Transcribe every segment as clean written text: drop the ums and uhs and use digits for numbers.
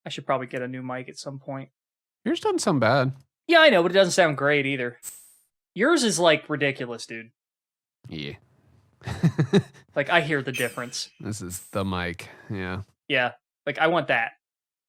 I should probably get a new mic at some point. Yours doesn't sound bad. Yeah, I know, but it doesn't sound great either. Yours is like ridiculous, dude. Yeah. Like I hear the difference. This is the mic. Yeah. Yeah. Like I want that.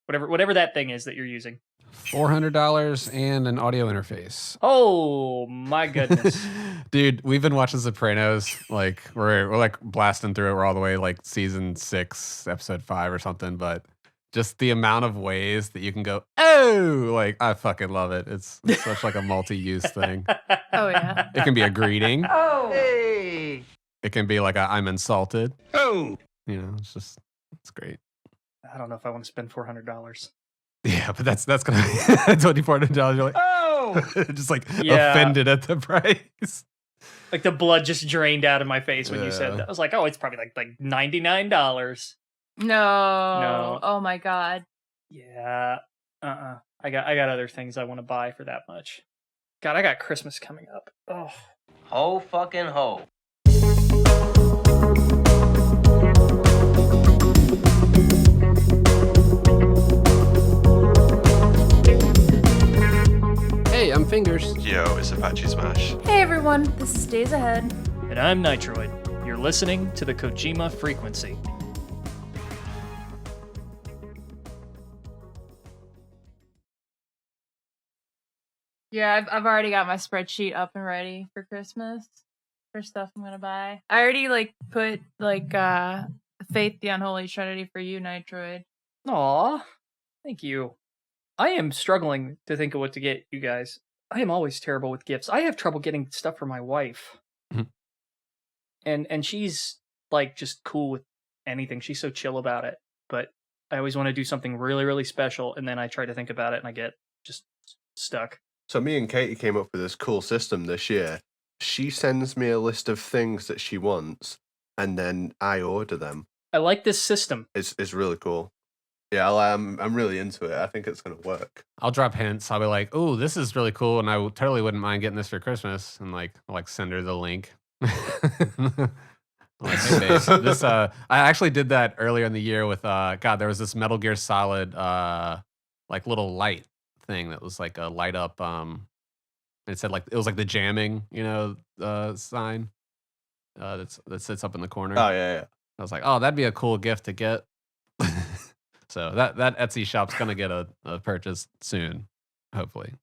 Whatever that thing is that you're using. $400 and an audio interface. Oh my goodness. Dude, we've been watching Sopranos. Like we're like blasting through it. We're all the way like season 6, episode 5 or something, but just the amount of ways that you can go, oh, like I fucking love it. It's such like a multi-use thing. Oh yeah. It can be a greeting. Oh. Hey. It can be like I'm insulted. Oh. You know, it's great. I don't know if I want to spend $400. Yeah, but that's gonna be $2,400. You're like, Oh. just like Yeah. offended at the price. Like the blood just drained out of my face when you said that. I was like, oh, it's probably like $99. No. Oh my god. Yeah. I got other things I want to buy for that much. God, I got Christmas coming up. Oh. Ho fucking ho. Hey, I'm Fingers. Yo, it's Apache Smash. Hey everyone, this is Days Ahead. And I'm Nitroid. You're listening to the Kojima Frequency. Yeah, I've already got my spreadsheet up and ready for Christmas for stuff I'm gonna buy. I already like put like Faith the Unholy Trinity for you, Nitroid. Aw, thank you. I am struggling to think of what to get you guys. I am always terrible with gifts. I have trouble getting stuff for my wife. Mhm. And she's like just cool with anything. She's so chill about it. But I always want to do something really, really special, and then I try to think about it and I get just stuck. So me and Katie came up with this cool system this year. She sends me a list of things that she wants, and then I order them. I like this system. It's really cool. Yeah, I'm really into it. I think it's gonna work. I'll drop hints. I'll be like, "Oh, this is really cool," and I totally wouldn't mind getting this for Christmas. And I'll send her the link. Like, hey, babe, this I actually did that earlier in the year with God. There was this Metal Gear Solid like little light thing that was like a light up. It said like it was like the jamming, sign that sits up in the corner. Oh yeah. I was like, oh, that'd be a cool gift to get. So that Etsy shop's gonna get a purchase soon, hopefully.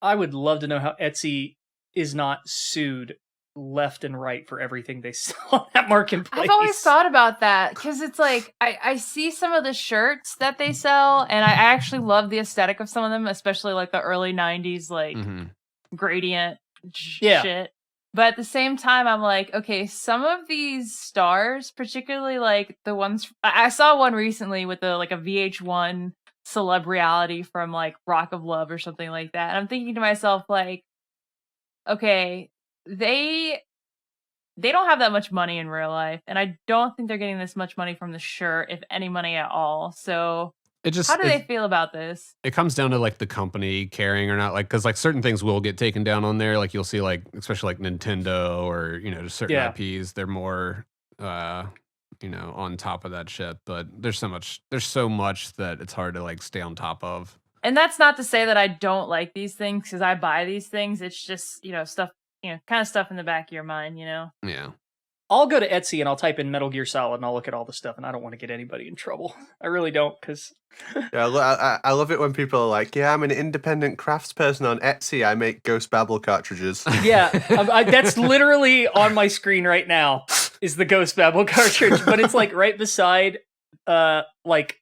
I would love to know how Etsy is not sued left and right for everything they sell on that marketplace. I've always thought about that because it's like I see some of the shirts that they sell, and I actually love the aesthetic of some of them, especially like the early '90s like gradient shit. But at the same time, I'm like, okay, some of these stars, particularly like the ones I saw one recently with a VH1 celeb reality from like Rock of Love or something like that. And I'm thinking to myself, like, okay, they don't have that much money in real life, and I don't think they're getting this much money from the shirt, if any money at all. So how do they feel about this? It comes down to like the company caring or not, like because like certain things will get taken down on there. Like you'll see like especially like Nintendo or just certain IPs, they're more on top of that shit. But there's so much that it's hard to like stay on top of. And that's not to say that I don't like these things because I buy these things. It's just stuff, kind of stuff in the back of your mind, Yeah. I'll go to Etsy and I'll type in Metal Gear Solid and I'll look at all the stuff, and I don't want to get anybody in trouble. I really don't, because... Yeah, I love it when people are like, yeah, I'm an independent craftsperson on Etsy. I make Ghost Babel cartridges. Yeah, that's literally on my screen right now, is the Ghost Babel cartridge, but it's like right beside like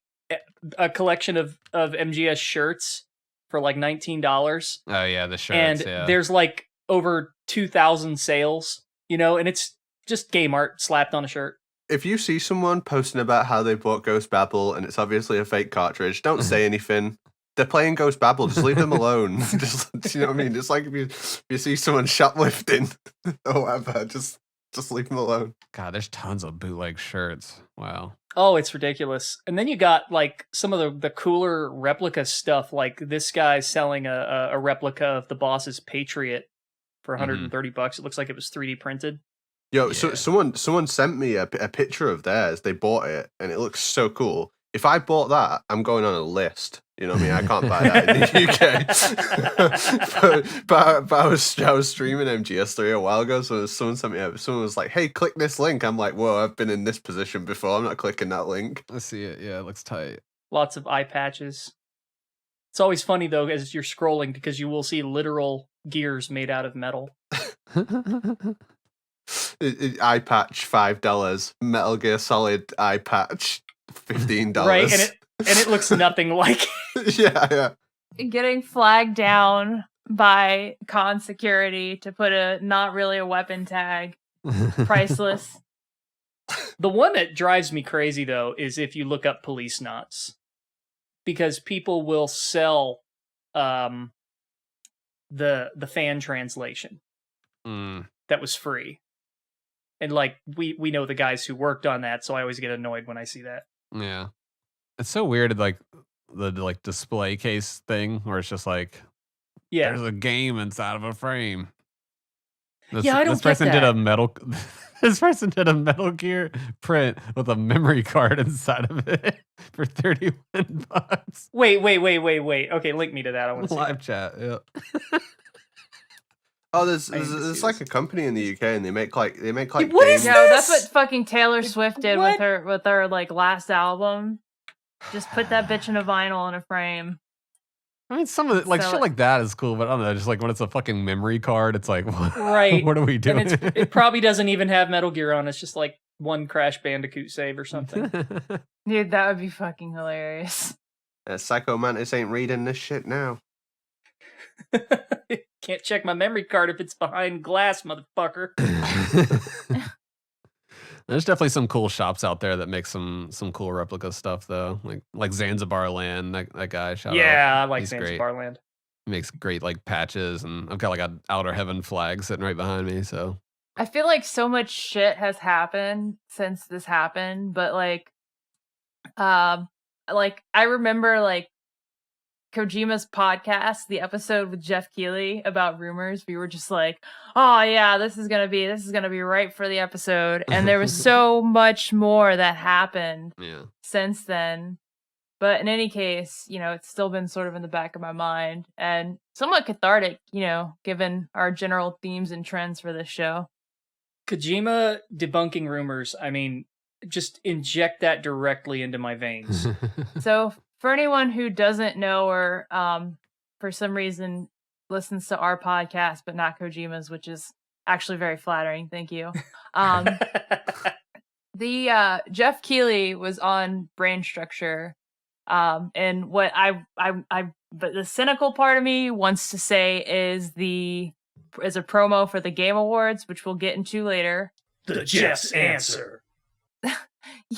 a collection of MGS shirts for like $19. Oh yeah, the shirts, and there's like over 2,000 sales, and it's just game art slapped on a shirt. If you see someone posting about how they bought Ghost Babel and it's obviously a fake cartridge, don't say anything. They're playing Ghost Babel. Just leave them alone. Just, you know what I mean? It's like if you see someone shoplifting or whatever, just leave them alone. God, there's tons of bootleg shirts. Wow. Oh, it's ridiculous. And then you got like some of the cooler replica stuff. Like this guy's selling a replica of the boss's Patriot for $130. It looks like it was 3D printed. Yo, so someone sent me a picture of theirs. They bought it, and it looks so cool. if I bought that, I'm going on a list. You know what I mean? I can't buy that in the UK. but I was streaming MGS3 a while ago, so someone sent me someone was like, "Hey, click this link." I'm like, "Whoa, I've been in this position before. I'm not clicking that link." I see it. Yeah, it looks tight. Lots of eye patches. It's always funny though as you're scrolling because you will see literal gears made out of metal. Eye patch $5, Metal Gear Solid eye patch $15. Right, and it looks nothing like it. Yeah. Getting flagged down by con security to put not really a weapon tag. Priceless. The one that drives me crazy though is if you look up police knots, because people will sell the fan translation that was free, and like we know the guys who worked on that, so I always get annoyed when I see that. Yeah, it's so weird, like the like display case thing, where it's just like, there's a game inside of a frame. I don't this get person that. did a metal. This person did a Metal Gear print with a memory card inside of it for $31. Wait. Okay, link me to that. I want to see Live that. chat. Yeah. Oh, there's like a company in the UK, and they make like What is games. No, that's what fucking Taylor Swift did with her like last album. Just put that bitch in a vinyl in a frame. I mean, some of it, like shit like that is cool, but I don't know, just like when it's a fucking memory card, it's like, what, Right. what are we doing? And it probably doesn't even have Metal Gear on. It's just like one Crash Bandicoot save or something. Dude, that would be fucking hilarious. Psycho Mantis ain't reading this shit now. Can't check my memory card if it's behind glass, motherfucker. There's definitely some cool shops out there that make some cool replica stuff though, like Zanzibar Land. That guy, shout out. I like He's Zanzibar Land. He makes great like patches, and I've got like an Outer Heaven flag sitting right behind me. So I feel like so much shit has happened since this happened, but like I remember like Kojima's podcast, the episode with Geoff Keighley about rumors. We were just like, oh yeah, this is gonna be right for the episode. And there was so much more that happened since then. But in any case, it's still been sort of in the back of my mind and somewhat cathartic, given our general themes and trends for this show. Kojima debunking rumors. I mean, just inject that directly into my veins. So for anyone who doesn't know or for some reason listens to our podcast but not Kojima's, which is actually very flattering, thank you. The Geoff Keighley was on Brain Structure, and what but the cynical part of me wants to say is a promo for the Game Awards, which we'll get into later. The Geoff's answer.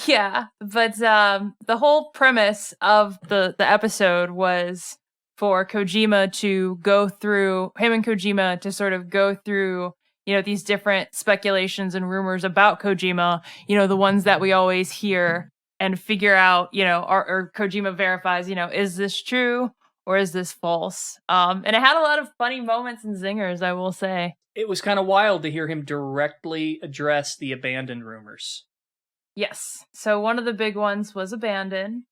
Yeah, but the whole premise of the episode was for Kojima to go through, him and Kojima to sort of go through, these different speculations and rumors about Kojima, the ones that we always hear, and figure out, or Kojima verifies, is this true or is this false? And it had a lot of funny moments and zingers, I will say. It was kind of wild to hear him directly address the abandoned rumors. Yes. So one of the big ones was abandon.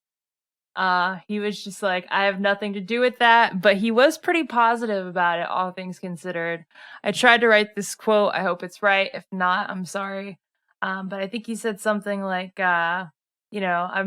He was just like, I have nothing to do with that, but he was pretty positive about it, all things considered. I tried to write this quote. I hope it's right. If not, I'm sorry. But I think he said something like, I'm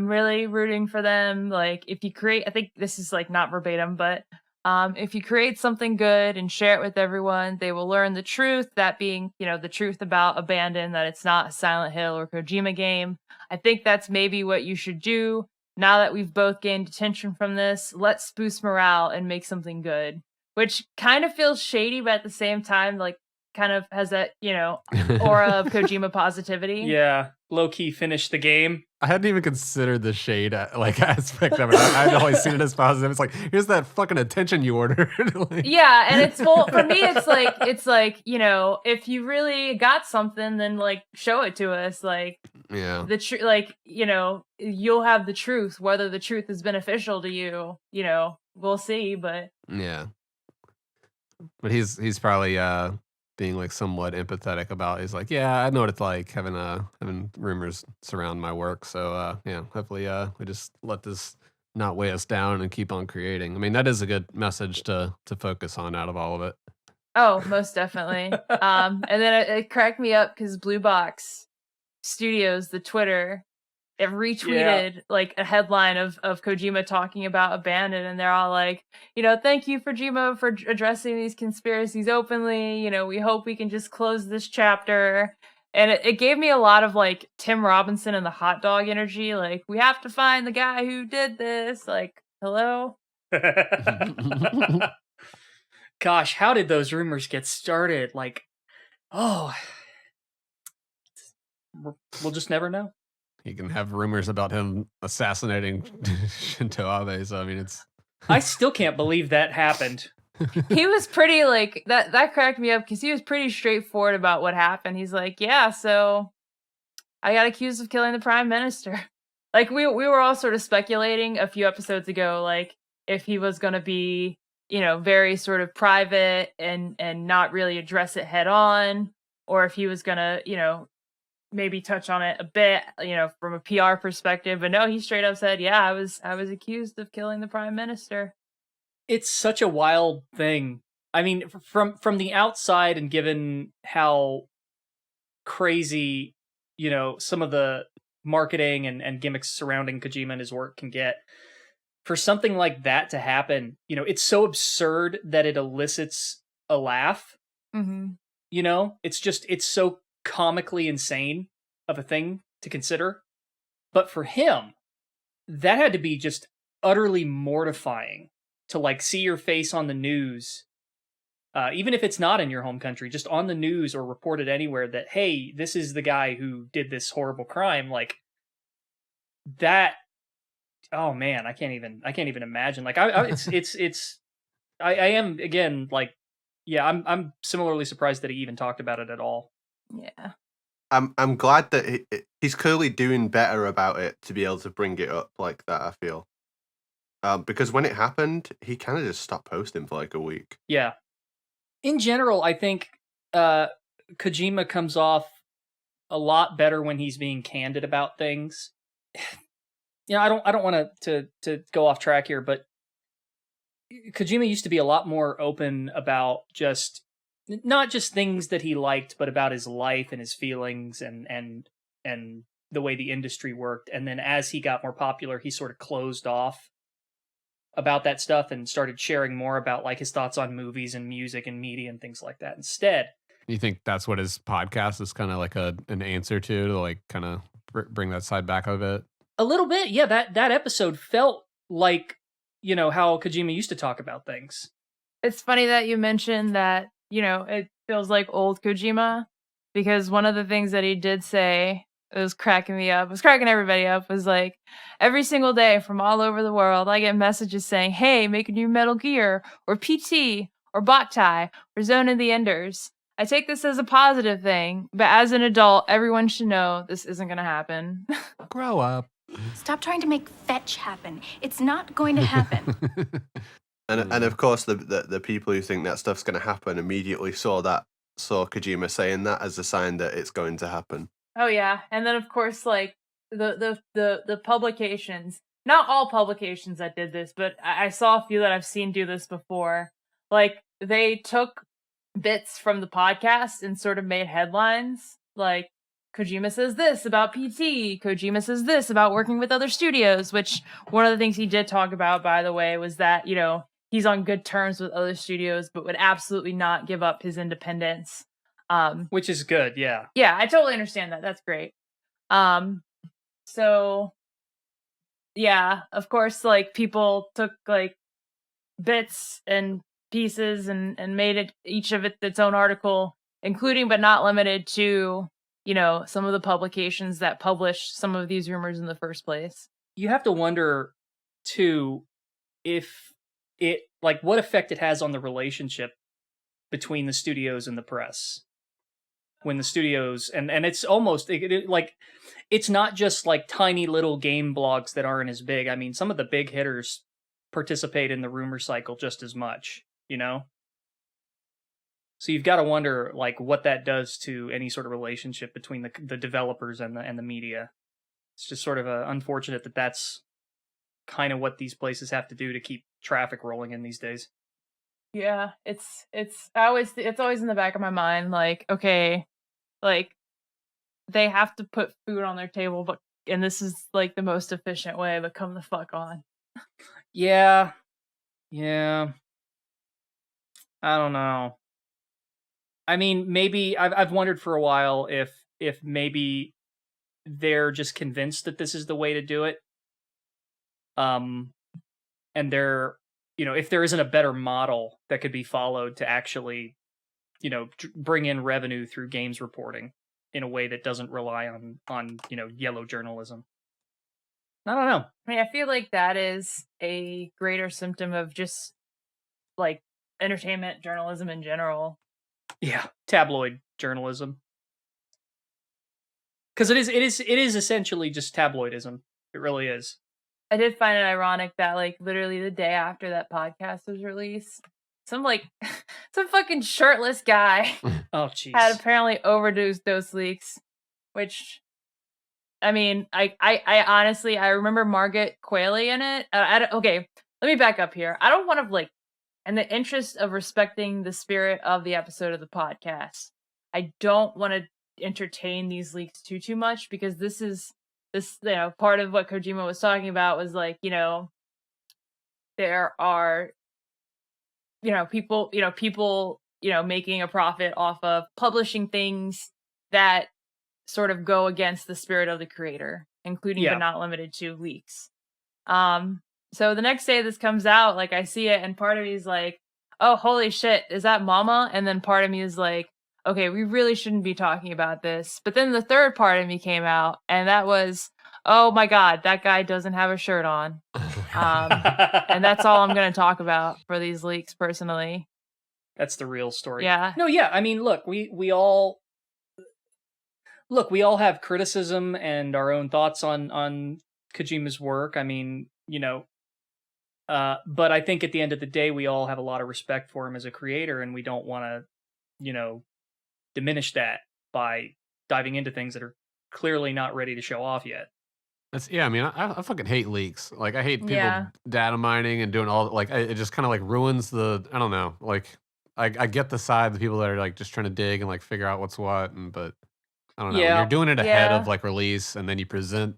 really rooting for them. Like, if you create, I think this is like not verbatim, but if you create something good and share it with everyone, they will learn the truth, that being, the truth about Abandon, that it's not a Silent Hill or Kojima game. I think that's maybe what you should do. Now that we've both gained attention from this, let's boost morale and make something good. Which kind of feels shady, but at the same time, like, kind of has that, aura of Kojima positivity. Yeah, low-key finish the game. I hadn't even considered the shade aspect of it. I'd always seen it as positive. It's like, here's that fucking attention you ordered. Yeah, and it's for me, it's like, if you really got something, then like show it to us. Like, yeah, the truth, like, you'll have the truth. Whether the truth is beneficial to you, we'll see. But yeah, but he's probably being like somewhat empathetic about. He's like, yeah, I know what it's like having rumors surround my work. So yeah, hopefully we just let this not weigh us down and keep on creating. I mean, that is a good message to focus on out of all of it. Oh, most definitely. And then it cracked me up because Blue Box Studios, the Twitter, it retweeted like a headline of Kojima talking about Abandon, and they're all like, thank you, Kojima, for addressing these conspiracies openly. We hope we can just close this chapter. And it gave me a lot of like Tim Robinson and the hot dog energy. Like, we have to find the guy who did this. Like, hello? Gosh, how did those rumors get started? Like, we'll just never know. You can have rumors about him assassinating Shinto Abe. So I mean, I still can't believe that happened. He was pretty like that cracked me up because he was pretty straightforward about what happened. He's like, yeah, so I got accused of killing the prime minister. Like we were all sort of speculating a few episodes ago, like if he was going to be, very sort of private and not really address it head on, or if he was going to, maybe touch on it a bit, from a PR perspective. But no, he straight up said, yeah, I was accused of killing the prime minister. It's such a wild thing. I mean, from the outside, and given how crazy, some of the marketing and gimmicks surrounding Kojima and his work can get, for something like that to happen, it's so absurd that it elicits a laugh. Mm-hmm. It's so comically insane of a thing to consider. But for him, that had to be just utterly mortifying to like see your face on the news, even if it's not in your home country, just on the news or reported anywhere that, hey, this is the guy who did this horrible crime. Like that. Oh man, I can't even imagine. Like I am again, like, yeah, I'm similarly surprised that he even talked about it at all. Yeah. I'm glad that he's clearly doing better about it to be able to bring it up like that, I feel. Because when it happened, he kind of just stopped posting for like a week. Yeah. In general, I think Kojima comes off a lot better when he's being candid about things. I don't want to go off track here, but Kojima used to be a lot more open about just not just things that he liked, but about his life and his feelings and the way the industry worked. And then as he got more popular, he sort of closed off about that stuff and started sharing more about like his thoughts on movies and music and media and things like that instead. You think that's what his podcast is kind of like an answer to like kind of bring that side back a bit? A little bit, yeah. That episode felt like, how Kojima used to talk about things. It's funny that you mentioned that, it feels like old Kojima, because one of the things that he did say, it was cracking me up, it was cracking everybody up, was like, every single day from all over the world, I get messages saying, hey, make a new Metal Gear, or PT, or Boktai, or Zone of the Enders. I take this as a positive thing, but as an adult, everyone should know this isn't going to happen. Grow up. Stop trying to make fetch happen. It's not going to happen. And of course, the people who think that stuff's going to happen immediately saw Kojima saying that as a sign that it's going to happen. Oh yeah, and then of course, like the publications. Not all publications that did this, but I saw a few that I've seen do this before. Like they took bits from the podcast and sort of made headlines, like Kojima says this about PT, Kojima says this about working with other studios, which one of the things he did talk about, by the way, was that, he's on good terms with other studios, but would absolutely not give up his independence. Which is good, yeah. Yeah, I totally understand that. That's great. So, yeah, of course, like, people took, like, bits and pieces and made it, each of it, its own article, including but not limited to, some of the publications that published some of these rumors in the first place. You have to wonder, too, if it, like, what effect it has on the relationship between the studios and the press. When the studios, and it's almost, like, it's not just, like, tiny little game blogs that aren't as big. I mean, some of the big hitters participate in the rumor cycle just as much, So you've got to wonder like what that does to any sort of relationship between the developers and the media. It's just sort of unfortunate that that's kind of what these places have to do to keep traffic rolling in these days. Yeah, it's always in the back of my mind, like, okay, like they have to put food on their table, and this is like the most efficient way, but come the fuck on. Yeah. I don't know. I mean, maybe I've wondered for a while if maybe they're just convinced that this is the way to do it. And they're, if there isn't a better model that could be followed to actually, bring in revenue through games reporting in a way that doesn't rely on yellow journalism. I don't know. I mean, I feel like that is a greater symptom of just like entertainment journalism in general. Yeah, tabloid journalism. Because it is essentially just tabloidism. It really is. I did find it ironic that like literally the day after that podcast was released, some fucking shirtless guy oh jeez had apparently overdosed those leaks, which I mean, I honestly I remember Margaret Qualley in it. Okay, let me back up here. I don't want to like, in the interest of respecting the spirit of the episode of the podcast, I don't want to entertain these leaks too much, because this part of what Kojima was talking about was like, there are people making a profit off of publishing things that sort of go against the spirit of the creator, including but not limited to leaks. So the next day this comes out, like I see it, and part of me is like, oh, holy shit, is that Mama? And then part of me is like, okay, we really shouldn't be talking about this. But then the third part of me came out, and that was, oh my god, that guy doesn't have a shirt on. And that's all I'm going to talk about for these leaks, personally. That's the real story. Yeah. No, yeah, I mean, look, we all have criticism and our own thoughts on Kojima's work. I mean, but I think at the end of the day, we all have a lot of respect for him as a creator, and we don't want to, diminish that by diving into things that are clearly not ready to show off yet. I mean, I fucking hate leaks. Like, I hate people data mining and doing all, like, it just kind of like ruins I don't know. Like, I get the side, the people that are like just trying to dig and like figure out what's what, but I don't know. When you're doing it ahead of like release, and then you present,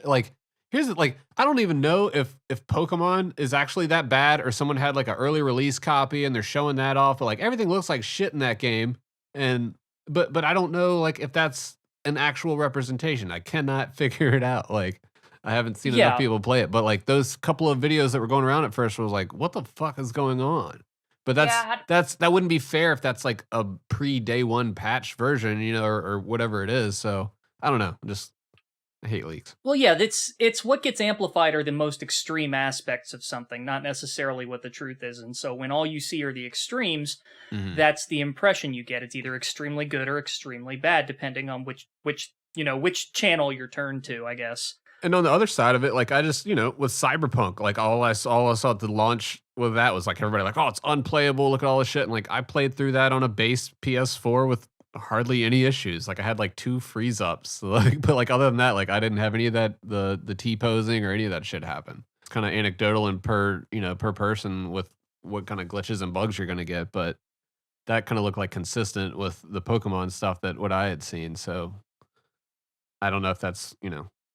like, I don't even know if Pokemon is actually that bad, or someone had like an early release copy and they're showing that off, but like everything looks like shit in that game. And but I don't know like if that's an actual representation. I cannot figure it out. Like, I haven't seen enough people play it, but like those couple of videos that were going around at first was like, what the fuck is going on? But that wouldn't be fair if that's like a pre-day one patch version, or whatever it is. So I don't know. I hate leaks. Well, yeah, it's what gets amplified are the most extreme aspects of something, not necessarily what the truth is. And so when all you see are the extremes, that's the impression you get. It's either extremely good or extremely bad, depending on which channel you're turned to, I guess. And on the other side of it, like I just, with Cyberpunk, like all I saw at the launch with that was like everybody like, oh, it's unplayable. Look at all this shit. And like I played through that on a base PS4 with hardly any issues. Like I had like 2 freeze ups. Like, but like other than that, like I didn't have any of that the T posing or any of that shit happen. It's kind of anecdotal and per person with what kind of glitches and bugs you're gonna get, but that kind of looked like consistent with the Pokemon stuff that what I had seen. So I don't know if that's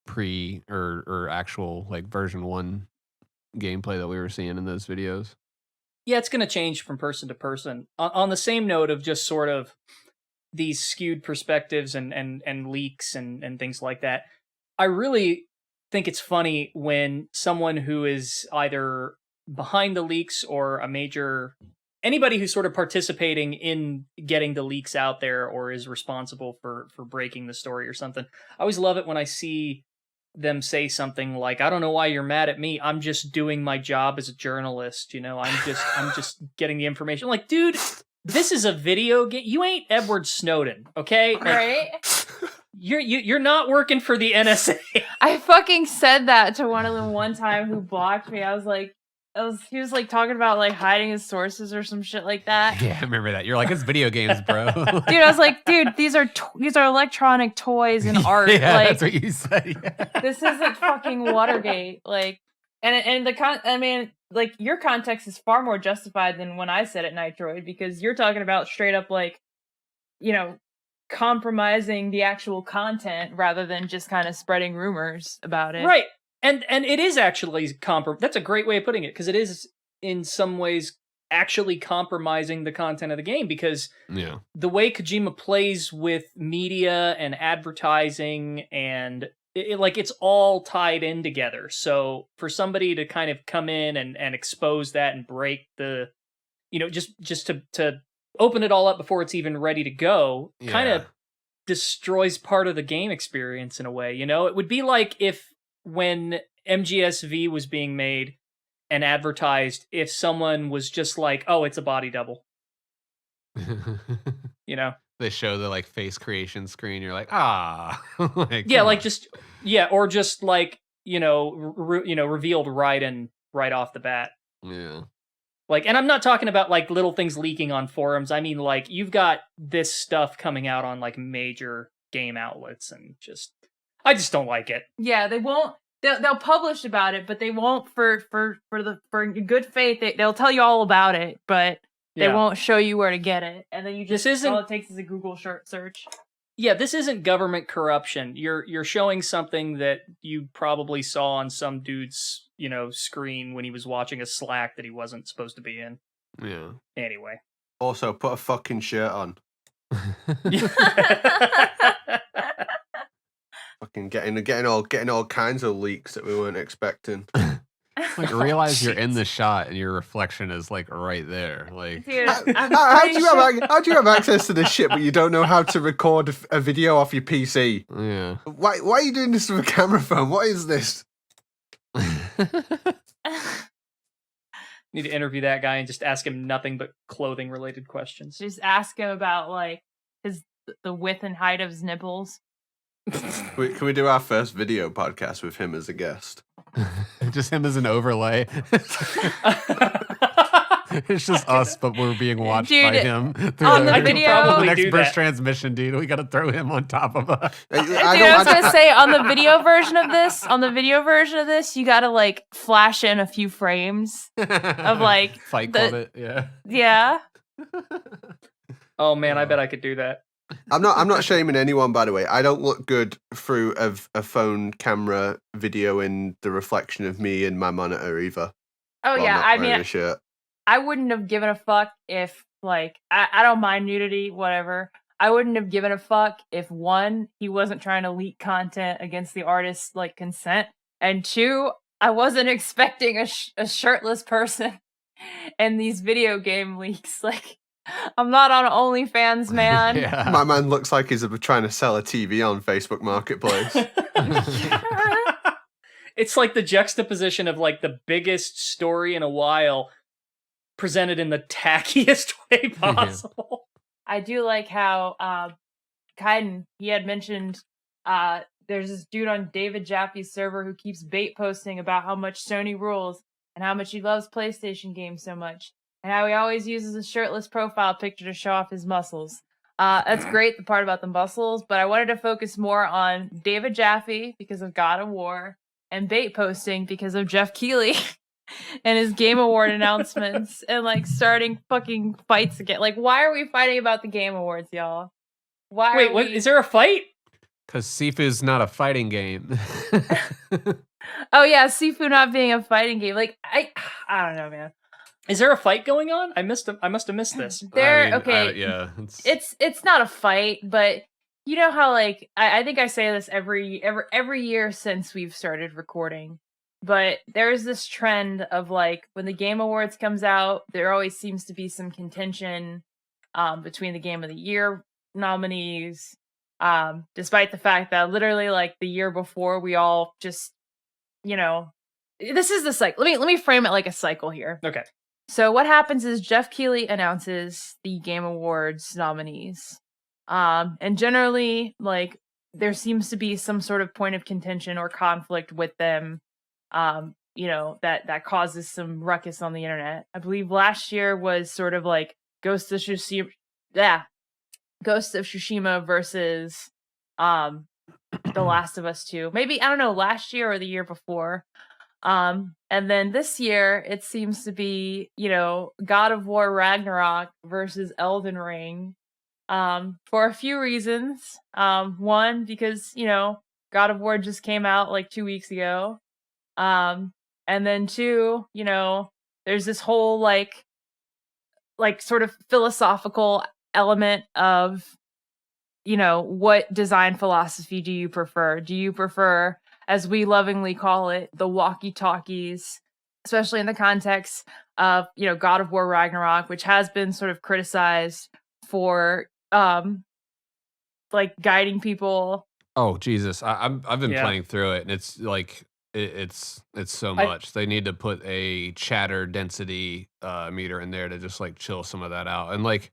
pre or actual like version 1 gameplay that we were seeing in those videos. Yeah, it's gonna change from person to person. On the same note of just sort of these skewed perspectives and leaks and things like that, I really think it's funny when someone who is either behind the leaks or anybody who's sort of participating in getting the leaks out there or is responsible for breaking the story or something. I always love it when I see them say something like, I don't know why you're mad at me. I'm just doing my job as a journalist. I'm just getting the information. Like, dude, this is a video game. You ain't Edward Snowden, okay? Like, right? You're not working for the NSA. I fucking said that to one of them one time who blocked me. I was like, he was like talking about like hiding his sources or some shit like that. Yeah, I remember that. You're like, it's video games, bro. Dude, I was like, dude, these are electronic toys and art. Yeah, like that's what you said. Yeah. this isn't fucking Watergate. Like, and I mean, like your context is far more justified than when I said it, Nitroid, because you're talking about straight up like, compromising the actual content rather than just kind of spreading rumors about it. Right. And it is actually that's a great way of putting it, because it is in some ways actually compromising the content of the game, because the way Kojima plays with media and advertising and it's all tied in together. So for somebody to kind of come in and expose that and break the, just to open it all up before it's even ready to go, kind of destroys part of the game experience in a way. It would be like if when MGSV was being made and advertised, if someone was just like, oh, it's a body double. They show the like face creation screen. You're like, like, or just like, revealed right off the bat. Yeah. Like, and I'm not talking about like little things leaking on forums. I mean, like, you've got this stuff coming out on like major game outlets, and I just don't like it. Yeah, they won't. They'll publish about it, but they won't for good faith. They'll tell you all about it, but they won't show you where to get it. And then all it takes is a Google search. Yeah, this isn't government corruption. You're showing something that you probably saw on some dude's, screen when he was watching a Slack that he wasn't supposed to be in. Yeah. Anyway. Also, put a fucking shirt on. Fucking getting all kinds of leaks that we weren't expecting. Like, realize you're in the shot and your reflection is like right there. Like, dude, how do you have access to this shit, but you don't know how to record a video off your PC? Yeah. Why are you doing this with a camera phone? What is this? Need to interview that guy and just ask him nothing but clothing related questions. Just ask him about like the width and height of his nipples. Can we do our first video podcast with him as a guest? Just him as an overlay. It's just us, but we're being watched by him. On the video, next burst transmission, dude. We got to throw him on top of us. I was gonna say on the video version of this, you gotta like flash in a few frames of like Fight Club it, yeah. Yeah. Oh man, I bet I could do that. I'm not shaming anyone, by the way. I don't look good through a phone camera video in the reflection of me in my monitor either. Oh yeah, I mean, a shirt. I wouldn't have given a fuck if like I don't mind nudity, whatever. I wouldn't have given a fuck if one, he wasn't trying to leak content against the artist's like consent, and two, I wasn't expecting a shirtless person in these video game leaks. Like, I'm not on OnlyFans, man. Yeah. My man looks like he's trying to sell a TV on Facebook Marketplace. It's like the juxtaposition of like the biggest story in a while presented in the tackiest way possible. I do like how Kaidan, he had mentioned there's this dude on David Jaffe's server who keeps bait posting about how much Sony rules and how much he loves PlayStation games so much, and how he always uses a shirtless profile picture to show off his muscles. That's great, the part about the muscles, but I wanted to focus more on David Jaffe because of God of War, and bait posting because of Geoff Keighley and his Game Award announcements, and like starting fucking fights again. Like, why are we fighting about the Game Awards, y'all? Wait, what? Is there a fight? Because Sifu's not a fighting game. Oh yeah, Sifu not being a fighting game. Like, I don't know, man. Is there a fight going on? I must have missed this. Yeah. It's not a fight, but you know how like I think I say this every year since we've started recording. But there's this trend of like when the Game Awards comes out, there always seems to be some contention between the Game of the Year nominees, despite the fact that literally like the year before we all just, this is the cycle. Let me frame it like a cycle here. Okay. So what happens is Geoff Keighley announces the Game Awards nominees. And generally like there seems to be some sort of point of contention or conflict with them. that causes some ruckus on the internet. I believe last year was sort of like Ghost of Tsushima versus The Last of Us 2. Maybe, I don't know, last year or the year before. And then this year it seems to be, God of War Ragnarok versus Elden Ring. For a few reasons. One, because, God of War just came out like 2 weeks ago. And then two, there's this whole like sort of philosophical element of, what design philosophy do you prefer? Do you prefer, as we lovingly call it, the walkie-talkies, especially in the context of, God of War Ragnarok, which has been sort of criticized for like guiding people. Oh Jesus, I've been playing through it, and it's like it's so much. They need to put a chatter density meter in there to just like chill some of that out. And like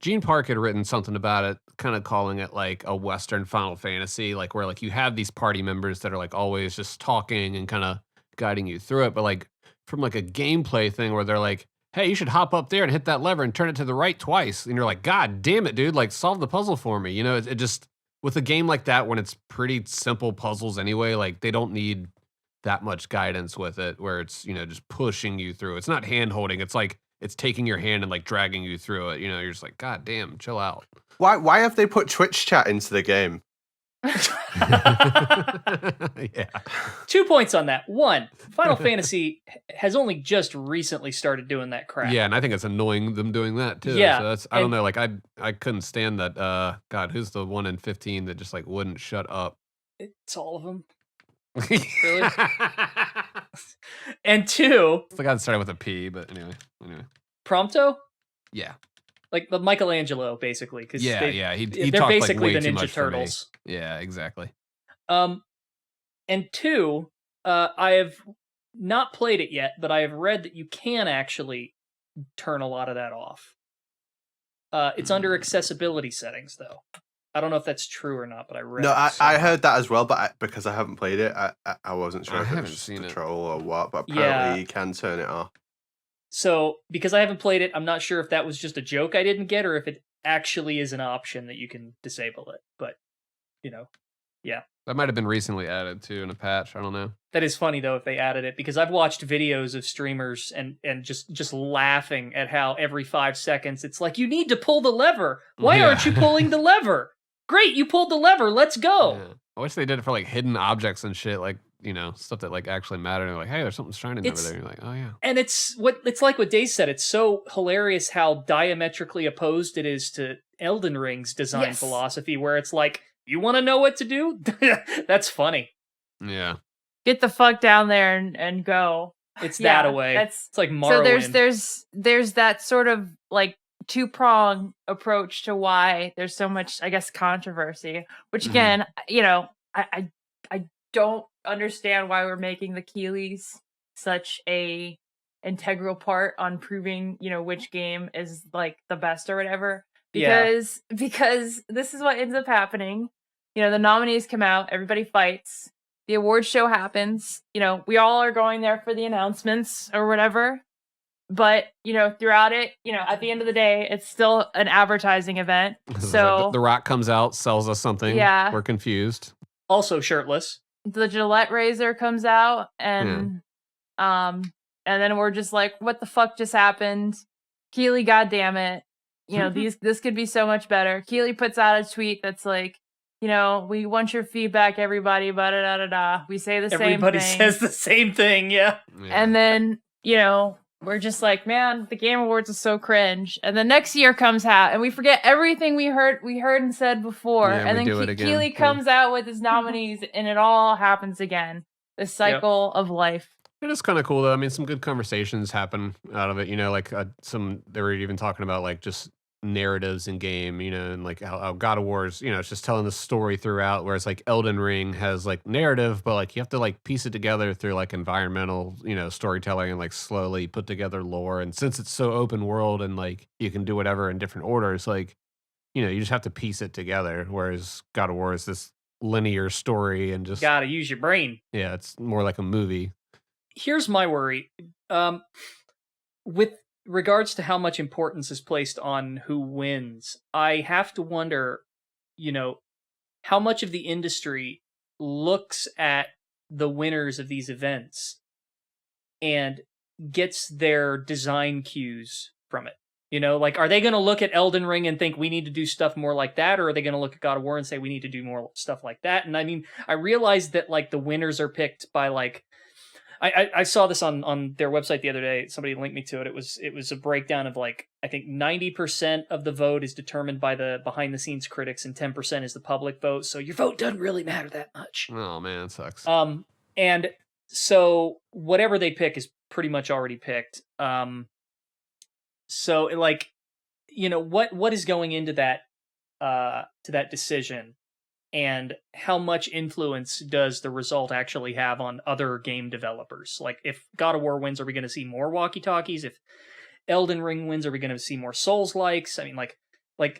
Gene Park had written something about it, kind of calling it like a Western Final Fantasy, like where like you have these party members that are like always just talking and kind of guiding you through it, but like from like a gameplay thing where they're like, hey, you should hop up there and hit that lever and turn it to the right twice. And you're like, God damn it, dude, like solve the puzzle for me. It just, with a game like that, when it's pretty simple puzzles anyway, like they don't need that much guidance with it where it's, just pushing you through. It's not hand holding. It's like, it's taking your hand and like dragging you through it. You're just like, God damn, chill out. Why have they put Twitch chat into the game? Yeah. 2 points on that. One, Final Fantasy has only just recently started doing that crap. Yeah, and I think it's annoying them doing that too. Yeah, so that's, I don't know, like I couldn't stand that. God, who's the one in 15 that just like wouldn't shut up? It's all of them. Really? And two, it's the guy that started with a P, but anyway. Prompto, Yeah. like the Michelangelo, basically. Cause He they're talked basically like way the too Ninja much for me. Turtles. Yeah, exactly. And two, I have not played it yet, but I have read that you can actually turn a lot of that off. It's under accessibility settings, though. I don't know if that's true or not, but I read. No, it, I heard that as well, but because I haven't played it, I wasn't sure I if it haven't was seen the it. troll or what. But apparently, you can turn it off. So, because I haven't played it, I'm not sure if that was just a joke I didn't get, or if it actually is an option that you can disable it. But, yeah. That might have been recently added too in a patch. I don't know. That is funny though if they added it, because I've watched videos of streamers and just laughing at how every 5 seconds it's like, you need to pull the lever. Why aren't you pulling the lever? Great, you pulled the lever. Let's go. Yeah. I wish they did it for like hidden objects and shit, like stuff that like actually mattered. They're like, hey, there's something shining over there. And you're like, oh yeah. And it's like what Dave said. It's so hilarious how diametrically opposed it is to Elden Ring's design philosophy, where it's like, you want to know what to do? That's funny. Yeah. Get the fuck down there and go. It's that away. It's like Morrowind. So there's that sort of like two-prong approach to why there's so much, I guess, controversy. Which again, I don't understand why we're making the Keigleys such a integral part on proving, which game is like the best or whatever. Because this is what ends up happening. The nominees come out, everybody fights, the award show happens, we all are going there for the announcements or whatever. But, throughout it, at the end of the day, it's still an advertising event. So like the Rock comes out, sells us something. Yeah. We're confused. Also shirtless. The Gillette razor comes out and then we're just like, what the fuck just happened? Keighley, goddammit. This could be so much better. Keighley puts out a tweet that's like, we want your feedback, everybody, da-da-da-da-da. We say the same thing. Everybody says the same thing, yeah. And then, we're just like, man, the Game Awards is so cringe. And the next year comes out, and we forget everything we heard and said before. Yeah, and then Keighley comes out with his nominees, and it all happens again. The cycle of life. It is kind of cool, though. I mean, some good conversations happen out of it. Like they were even talking about like just narratives in game, and like how God of War is, it's just telling the story throughout, whereas like Elden Ring has like narrative, but like you have to like piece it together through like environmental, storytelling and like slowly put together lore. And since it's so open world and like you can do whatever in different orders, like, you just have to piece it together. Whereas God of War is this linear story and just gotta use your brain. Yeah, it's more like a movie. here's my worry. With regards to how much importance is placed on who wins, I have to wonder, how much of the industry looks at the winners of these events and gets their design cues from it. Are they going to look at Elden Ring and think we need to do stuff more like that? Or are they going to look at God of War and say we need to do more stuff like that? And I mean, I realized that the winners are picked by I saw this on their website the other day. Somebody linked me to it. It was a breakdown of I think 90% of the vote is determined by the behind the scenes critics and 10% is the public vote. So your vote doesn't really matter that much. Oh man, it sucks. And so whatever they pick is pretty much already picked. So what is going into that to that decision, and how much influence does the result actually have on other game developers? If God of War wins, are we going to see more walkie-talkies? If Elden Ring wins, are we going to see more Souls-likes? I mean,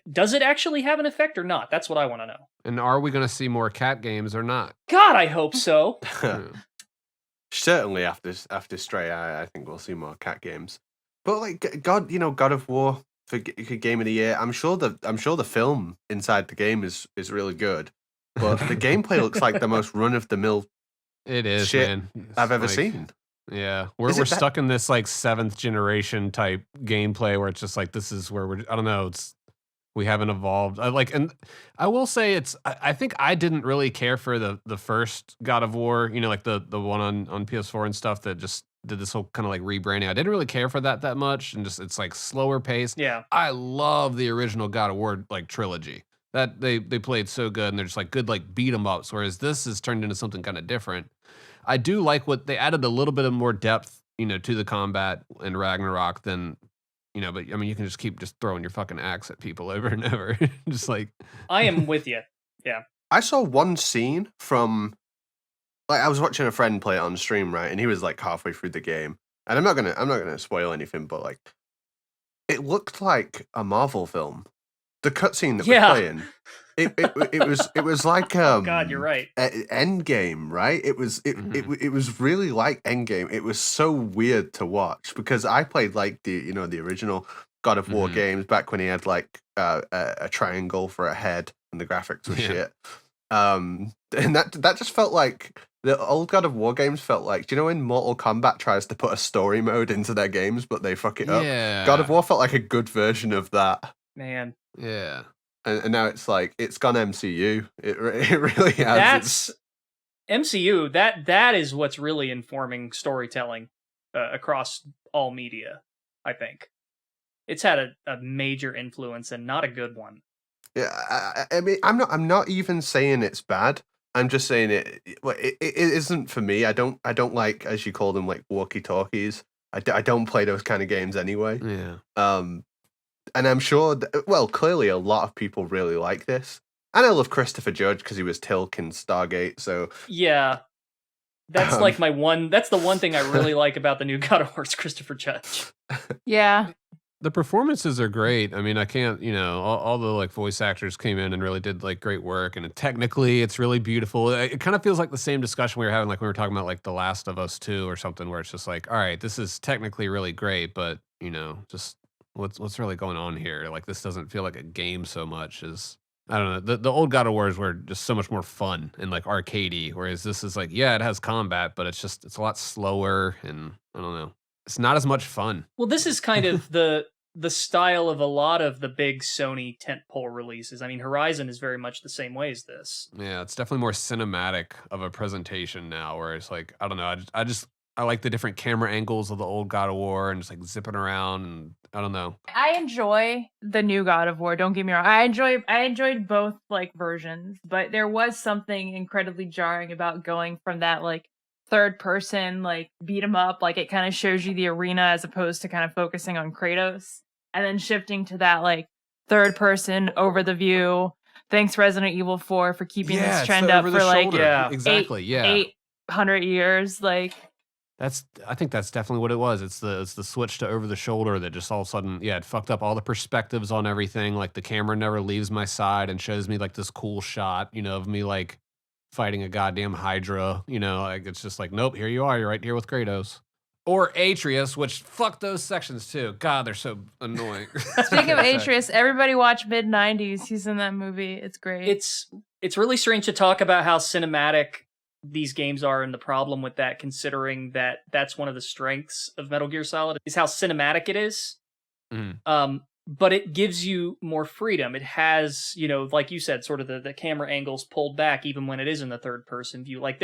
does it actually have an effect or not? That's what I want to know. And are we going to see more cat games or not? God, I hope so. Certainly after Stray, I think we'll see more cat games. But God of War for Game of the Year, I'm sure the film inside the game is really good, but the gameplay looks like the most run of the mill. It is, shit man. I've ever seen. Yeah, we're stuck in this 7th generation type gameplay where it's just this is where I don't know. We haven't evolved. And I will say I think I didn't really care for the first God of War, the one on PS4 and stuff that just did this whole kind of rebranding. I didn't really care for that much, and just it's slower paced. Yeah. I love the original God of War trilogy. That they played so good, and they're just good beat 'em ups, whereas this has turned into something kind of different. I do like what they added, a little bit of more depth, to the combat in Ragnarok than but I mean, you can just keep throwing your fucking axe at people over and over. Just I am with you. Yeah. I saw one scene from, I was watching a friend play it on stream, right? And he was halfway through the game. And I'm not gonna spoil anything, but it looked like a Marvel film. The cutscene that we're playing, it was like oh God, you're right. Endgame, right? It was really like Endgame. It was so weird to watch because I played the original God of War games back when he had a triangle for a head and the graphics were shit. And that just felt like the old God of War games felt like, do you know when Mortal Kombat tries to put a story mode into their games but they fuck it up? God of War felt like a good version of that. Man. Yeah. And now it's it's gone MCU. It really has. That's MCU. That is what's really informing storytelling across all media. I think it's had a major influence and not a good one. Yeah, I mean, I'm not even saying it's bad. I'm just saying it isn't for me. I don't like, as you call them, walkie talkies. I don't play those kind of games anyway. Yeah. And I'm sure, clearly a lot of people really like this. And I love Christopher Judge because he was Tilk in Stargate, so... Yeah. That's that's the one thing I really like about the new God of War is Christopher Judge. Yeah. The performances are great. I mean, I can't, all the voice actors came in and really did great work. And technically, it's really beautiful. It kind of feels like the same discussion we were having, when we were talking about The Last of Us 2 or something, where it's just all right, this is technically really great, but just what's really going on here? This doesn't feel like a game so much as, I don't know. The old God of Wars were just so much more fun and arcadey, whereas this is it has combat, but it's a lot slower, and I don't know. It's not as much fun. Well, this is kind of the style of a lot of the big Sony tentpole releases. I mean, Horizon is very much the same way as this. Yeah, it's definitely more cinematic of a presentation now, where it's I don't know. I like the different camera angles of the old God of War and just zipping around, and I don't know. I enjoy the new God of War. Don't get me wrong. I enjoyed both versions, but there was something incredibly jarring about going from that third person beat 'em up, it kind of shows you the arena as opposed to kind of focusing on Kratos, and then shifting to that third person over the view. Thanks Resident Evil 4 for keeping this trend up for exactly 800 years. I think that's definitely what it was. It's the switch to over the shoulder that just all of a sudden, it fucked up all the perspectives on everything. The camera never leaves my side and shows me this cool shot, of me fighting a goddamn Hydra. You know, like it's just like, nope, here you are. You're right here with Kratos. Or Atreus, which fuck those sections too. God, they're so annoying. Speaking of Atreus, everybody watch mid-90s. He's in that movie. It's great. It's really strange to talk about how cinematic these games are, and the problem with that, considering that that's one of the strengths of Metal Gear Solid, is how cinematic it is. But it gives you more freedom. It has, you know, like you said, sort of the camera angles pulled back, even when it is in the third person view. Like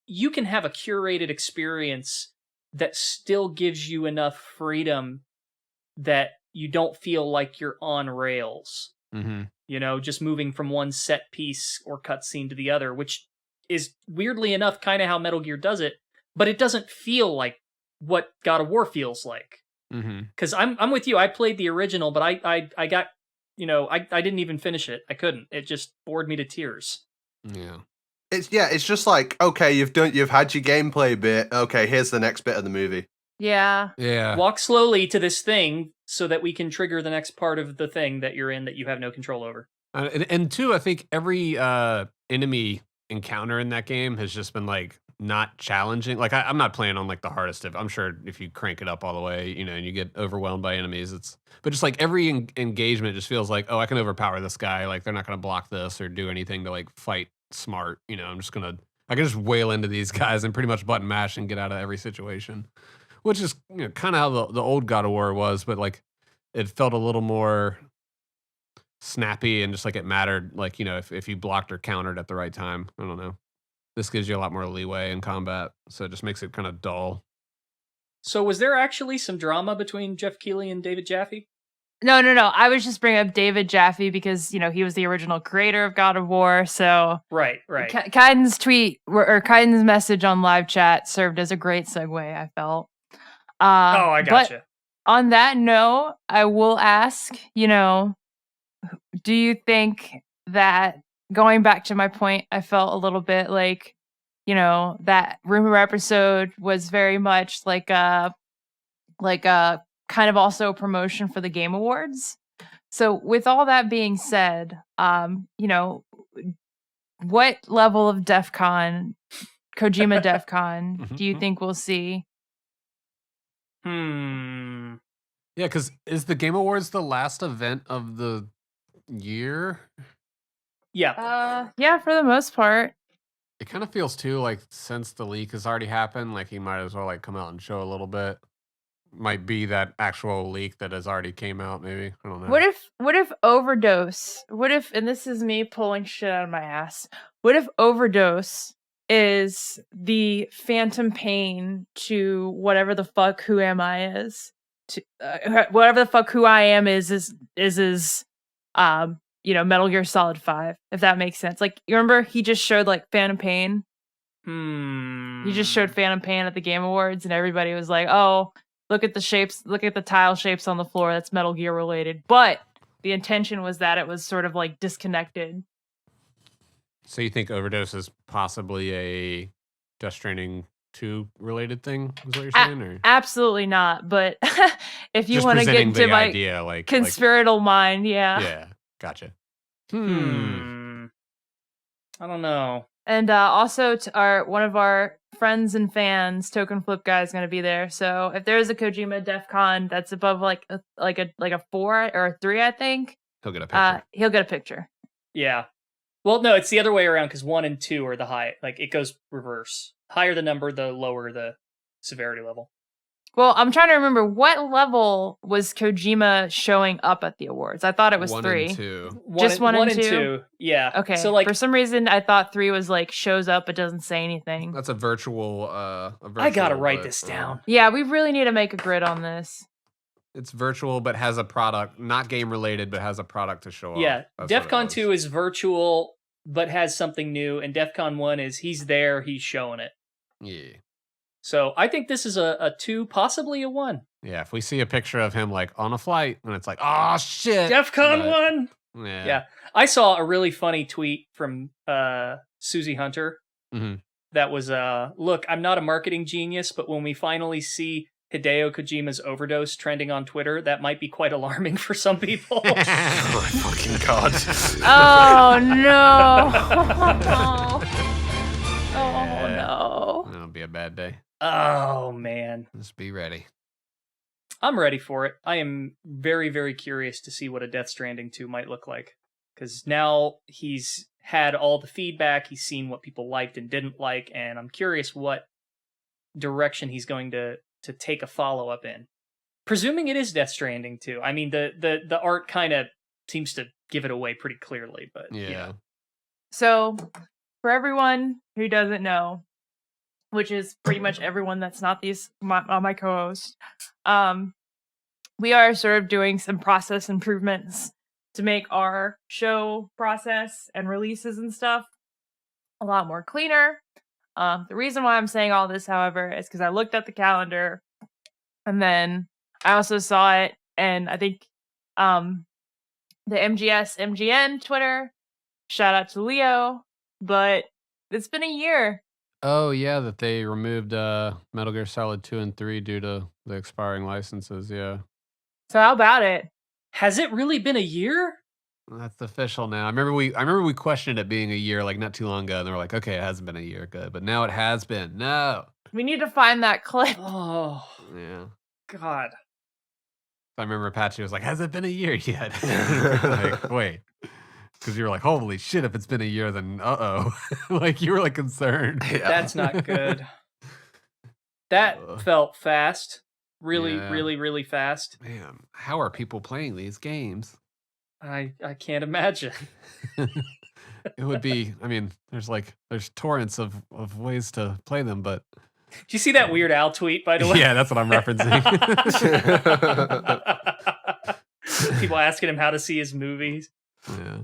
you can have a curated experience that still gives you enough freedom that you don't feel like you're on rails. You know, just moving from one set piece or cutscene to the other, which is weirdly enough kind of how Metal Gear does it, but it doesn't feel like what God of War feels like. Because I'm with you. I played the original, but I got, you know, I didn't even finish it. I couldn't. It just bored me to tears. Yeah. It's just like, okay, you've had your gameplay bit. Okay, here's the next bit of the movie. Yeah. Walk slowly to this thing so that we can trigger the next part of the thing that you're in that you have no control over. And two, I think every enemy encounter in that game has just been like not challenging. Like I'm not playing on like the hardest of. I'm sure if you crank it up all the way, you know, and you get overwhelmed by enemies, but just like every engagement just feels like, oh, I can overpower this guy. Like they're not going to block this or do anything to like fight smart. You know, I can just wail into these guys and pretty much button mash and get out of every situation, which is, you know, kind of how the old God of War was, but like it felt a little more snappy and just like it mattered, like, you know, if you blocked or countered at the right time. I don't know. This gives you a lot more leeway in combat, so it just makes it kind of dull. So was there actually some drama between Geoff Keighley and David Jaffe? No. I was just bringing up David Jaffe because, you know, he was the original creator of God of War. So right. Kaidan's tweet or Kaidan's message on live chat served as a great segue, I felt. I gotcha. But on that note, I will ask, you know, do you think that, going back to my point, I felt a little bit like, you know, that rumor episode was very much like a kind of also a promotion for the Game Awards. So with all that being said, you know, what level of DEF CON, Kojima DEF CON, do you think we'll see? Yeah, because is the Game Awards the last event of the year? Yeah. Yeah, for the most part. It kind of feels too like since the leak has already happened, like he might as well like come out and show a little bit. Might be that actual leak that has already came out, maybe. I don't know. What if Overdose? And this is me pulling shit out of my ass. What if Overdose is the phantom pain to whatever the fuck Who Am I is? To whatever the fuck Who I Am is you know, Metal Gear Solid 5, if that makes sense. Like, you remember he just showed like Phantom Pain? He just showed Phantom Pain at the Game Awards and everybody was like, oh, look at the shapes, look at the tile shapes on the floor, that's Metal Gear related. But the intention was that it was sort of like disconnected. So you think Overdose is possibly a Death Stranding 2 related thing, is what you're saying? Or? Absolutely not. But if you want to get into my idea, like conspiratorial mind, yeah. Yeah, gotcha. I don't know. And also, one of our friends and fans, Token Flip Guy, is going to be there. So if there is a Kojima DEF CON that's above like a 4 or a 3, I think he'll get a picture. He'll get a picture. Yeah. Well, no, it's the other way around because 1 and 2 are the high. Like it goes reverse. Higher the number, the lower the severity level. Well, I'm trying to remember what level was Kojima showing up at the awards. I thought it was 1 3. And 2. Just 1 and 2. Yeah. Okay. So like, for some reason, I thought 3 was like shows up but doesn't say anything. That's a virtual. I gotta write this down. Yeah, we really need to make a grid on this. It's virtual, but has a product, not game related, but has a product to show off. Yeah, That's DEF what it CON was. 2 is virtual, but has something new, and DEF CON 1 is he's there, he's showing it. Yeah. So I think this is a 2, possibly a 1. Yeah, if we see a picture of him like on a flight, and it's like, oh shit, DEF CON 1. Yeah. Yeah, I saw a really funny tweet from Susie Hunter. Mm-hmm. That was look, I'm not a marketing genius, but when we finally see Hideo Kojima's overdose trending on Twitter, that might be quite alarming for some people. Oh my fucking god. Oh no. Oh no. That'll be a bad day. Oh man. Just be ready. I'm ready for it. I am very, very curious to see what a Death Stranding 2 might look like. Because now he's had all the feedback, he's seen what people liked and didn't like, and I'm curious what direction he's going to take a follow-up in. Presuming it is Death Stranding 2. I mean, the art kind of seems to give it away pretty clearly, but Yeah. you know. So, for everyone who doesn't know, which is pretty much everyone that's not my co-host, we are sort of doing some process improvements to make our show process and releases and stuff a lot more cleaner. The reason why I'm saying all this, however, is because I looked at the calendar and then I also saw it, and I think the MGN Twitter, shout out to Leo, but it's been a year. Oh yeah, that they removed Metal Gear Solid 2 and 3 due to the expiring licenses. Yeah, So how about it? Has it really been a year? that's official now. I remember we questioned it being a year like not too long ago, and they were like, okay, it hasn't been a year, good, but now it has been. No, We need to find that clip. Oh, yeah. God. I remember Apache was like, has it been a year yet? Like, wait. Because you were like, holy shit, if it's been a year, then like, you were like concerned. Yeah. That's not good. That felt fast. Really, Yeah. really, really fast. Man, how are people playing these games? I can't imagine. It would be, I mean, there's torrents of ways to play them, but Did you see that Weird Al tweet, by the way? yeah, that's what I'm referencing. People asking him how to see his movies. Yeah.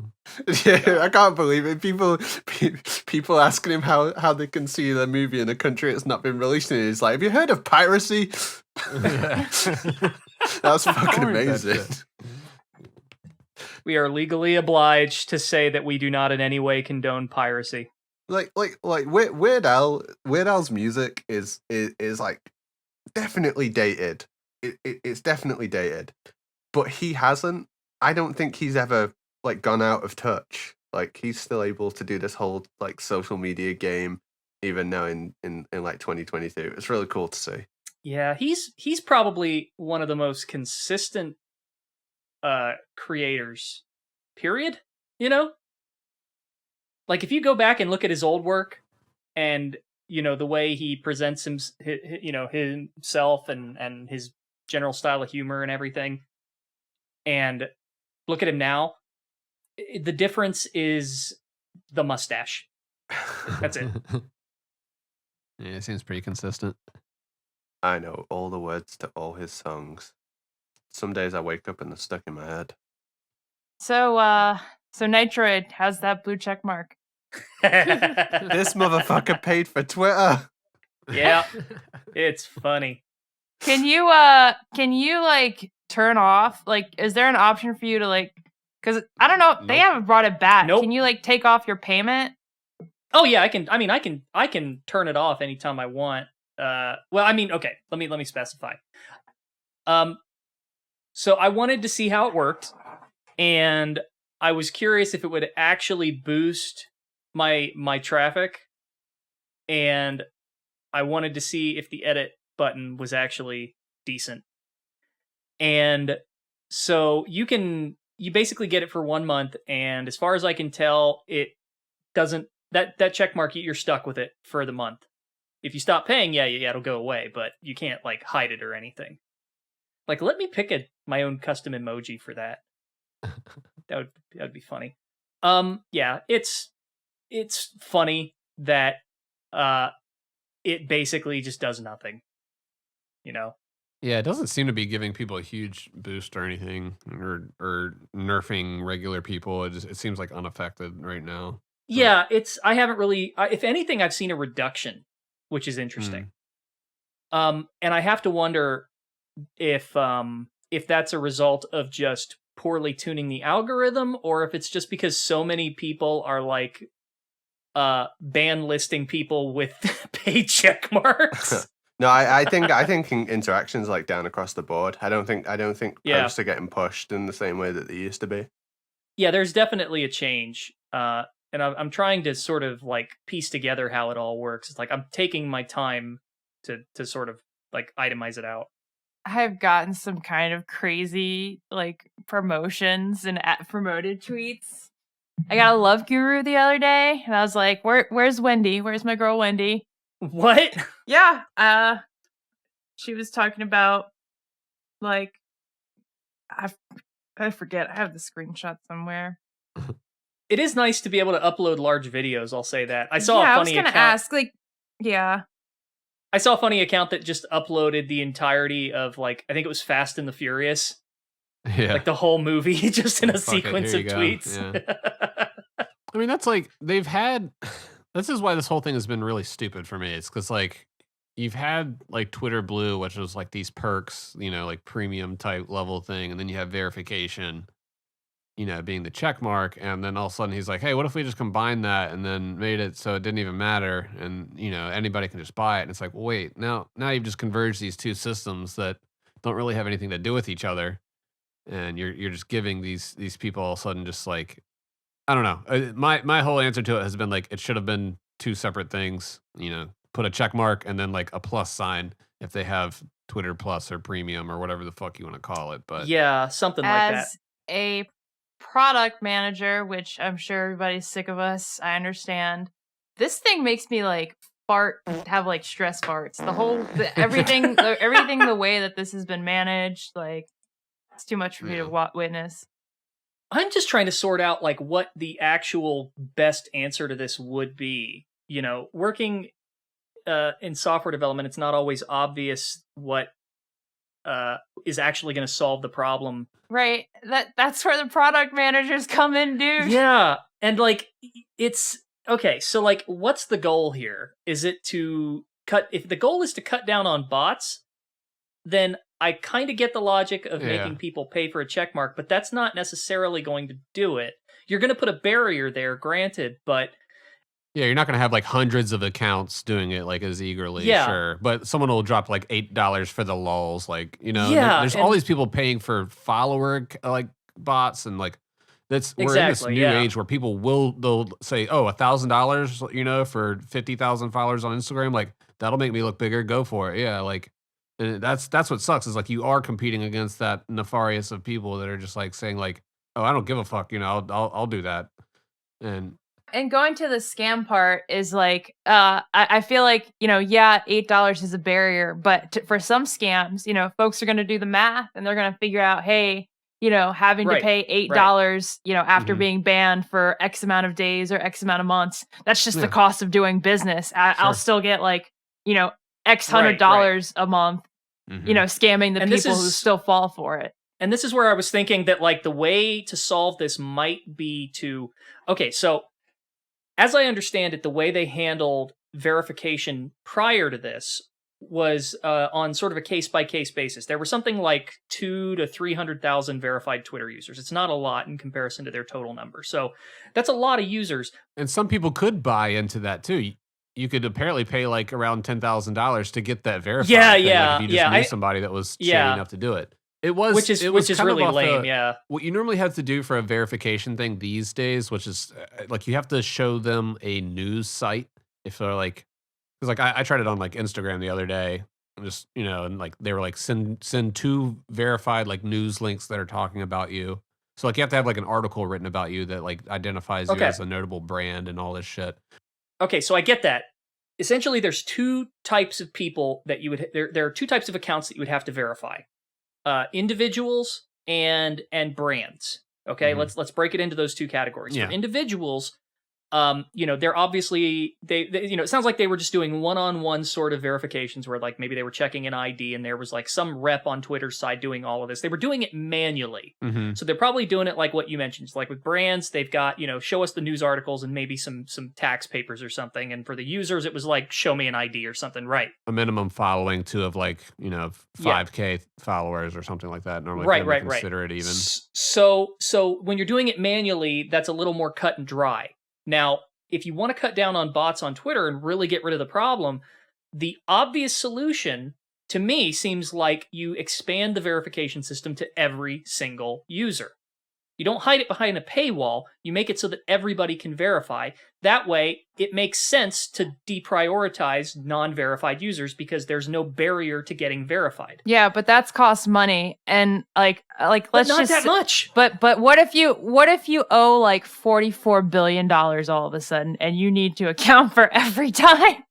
Yeah, I can't believe it. People asking him how they can see the movie in a country it's not been released in. He's like, have you heard of piracy? That's fucking amazing. We are legally obliged to say that we do not in any way condone piracy. Like Weird Al's music is like definitely dated. It's definitely dated, but he hasn't. I don't think he's ever like gone out of touch. Like he's still able to do this whole like social media game, even now in like 2022. It's really cool to see. Yeah, he's probably one of the most consistent creators. Period. You know? Like if you go back and look at his old work and you know the way he presents himself and his general style of humor and everything, and look at him now, the difference is the mustache. That's it. Yeah, it seems pretty consistent. I know all the words to all his songs. Some days I wake up and they're stuck in my head. So Nitroid, how's that blue check mark? This motherfucker paid for Twitter. Yeah, it's funny. Can you like turn off? Like, is there an option for you to like? Because I don't know, they Nope. haven't brought it back. Nope. Can you like take off your payment? Oh yeah, I can. I mean, I can turn it off anytime I want. Well, I mean, okay. Let me specify. So I wanted to see how it worked, and I was curious if it would actually boost my traffic, and I wanted to see if the edit button was actually decent. And so you basically get it for 1 month, and as far as I can tell, it doesn't that check mark, you're stuck with it for the month. If you stop paying, yeah, it'll go away, but you can't like hide it or anything. Like, let me pick my own custom emoji for that. That would be funny. Yeah, it's funny that it basically just does nothing. You know? Yeah, it doesn't seem to be giving people a huge boost or anything, or nerfing regular people. It seems like unaffected right now. Yeah, I haven't really. If anything, I've seen a reduction, which is interesting. And I have to wonder if that's a result of just poorly tuning the algorithm, or if it's just because so many people are like ban listing people with paid check marks. No, I think interactions like down across the board. I don't think Yeah. posts are getting pushed in the same way that they used to be. Yeah, there's definitely a change. And I'm trying to sort of like piece together how it all works. It's like I'm taking my time to sort of like itemize it out. I've gotten some kind of crazy like promotions and promoted tweets. I got a love guru the other day, and I was like, "Where's Wendy? Where's my girl Wendy?" What? Yeah. She was talking about like I forget. I have the screenshot somewhere. It is nice to be able to upload large videos. I'll say that. I saw a I funny was gonna account. ask, like, yeah. I saw a funny account that just uploaded the entirety of like I think it was Fast and the Furious, Yeah. like the whole movie, just in a Fuck it, sequence here of you go. tweets. I mean, that's like they've had. This is why this whole thing has been really stupid for me. It's because like you've had like Twitter Blue, which was like these perks, like premium type level thing, and then you have verification, being the check mark, and then all of a sudden he's like, hey, what if we just combine that and then made it so it didn't even matter, and anybody can just buy it, and it's like, well, wait, now you've just converged these two systems that don't really have anything to do with each other, and you're just giving these people all of a sudden just like, I don't know. My whole answer to it has been like it should have been two separate things. Put a check mark and then like a plus sign if they have Twitter Plus or Premium or whatever the fuck you want to call it. But Yeah, something like that. As a product manager, which I'm sure everybody's sick of us, I understand. This thing makes me like have like stress farts. Everything the way that this has been managed, like it's too much for me to witness. I'm just trying to sort out like what the actual best answer to this would be. Working in software development, it's not always obvious what is actually going to solve the problem. Right. That's where the product managers come in, dude. Yeah, and like it's okay. So like, what's the goal here? Is it to cut? If the goal is to cut down on bots, then I kind of get the logic of making people pay for a check mark, but that's not necessarily going to do it. You're going to put a barrier there, granted, but yeah, you're not going to have like hundreds of accounts doing it like as eagerly, Yeah. sure. But someone will drop like $8 for the lulls, like Yeah, There's all these people paying for follower like bots, and like we're in this Exactly, new yeah. age where they'll say, oh, $1,000, for 50,000 followers on Instagram, like that'll make me look bigger. Go for it, yeah. Like, and that's what sucks is like you are competing against that nefarious of people that are just like saying like, oh, I don't give a fuck, I'll do that, And going to the scam part is like, I feel like, $8 is a barrier, but for some scams, folks are going to do the math and they're going to figure out, hey, having to Right, pay $8, after being banned for X amount of days or X amount of months, that's just the cost of doing business. I'll still get like, X $100 a month, scamming the And this people who is- still fall for it. And this is where I was thinking that like the way to solve this might be to, okay, so as I understand it, the way they handled verification prior to this was on sort of a case-by-case basis. There were something like 200,000 to 300,000 verified Twitter users. It's not a lot in comparison to their total number. So that's a lot of users. and some people could buy into that too. You could apparently pay like around $10,000 to get that verified. Yeah, thing, yeah, like if you just knew somebody that was shady enough to do it. It was Which is kind really of off lame, yeah. What you normally have to do for a verification thing these days, which is like you have to show them a news site if they're like, because like I tried it on like Instagram the other day, and just and like they were like send 2 verified like news links that are talking about you. So like you have to have like an article written about you that like identifies you Okay. as a notable brand and all this shit. Okay, so I get that. Essentially, there's 2 types of people that you would there are 2 types of accounts that you would have to verify. Individuals and brands. Okay, Mhm. let's break it into those 2 categories. Yeah. For individuals, they're obviously they it sounds like they were just doing one-on-one sort of verifications where like maybe they were checking an ID and there was like some rep on Twitter's side doing all of this. They were doing it manually. Mm-hmm. So they're probably doing it like what you mentioned. It's like with brands, they've got, show us the news articles and maybe some tax papers or something. And for the users, it was like, show me an ID or something. Right. A minimum following too of like 5K followers or something like that. Normally, Right, for them to right, right. consider it even. So when you're doing it manually, that's a little more cut and dry. Now, if you want to cut down on bots on Twitter and really get rid of the problem, the obvious solution to me seems like you expand the verification system to every single user. You don't hide it behind a paywall. You make it so that everybody can verify. That way, it makes sense to deprioritize non-verified users because there's no barrier to getting verified. Yeah, but that's cost money, and like let's not just that much. But what if you owe like $44 billion all of a sudden, and you need to account for every time?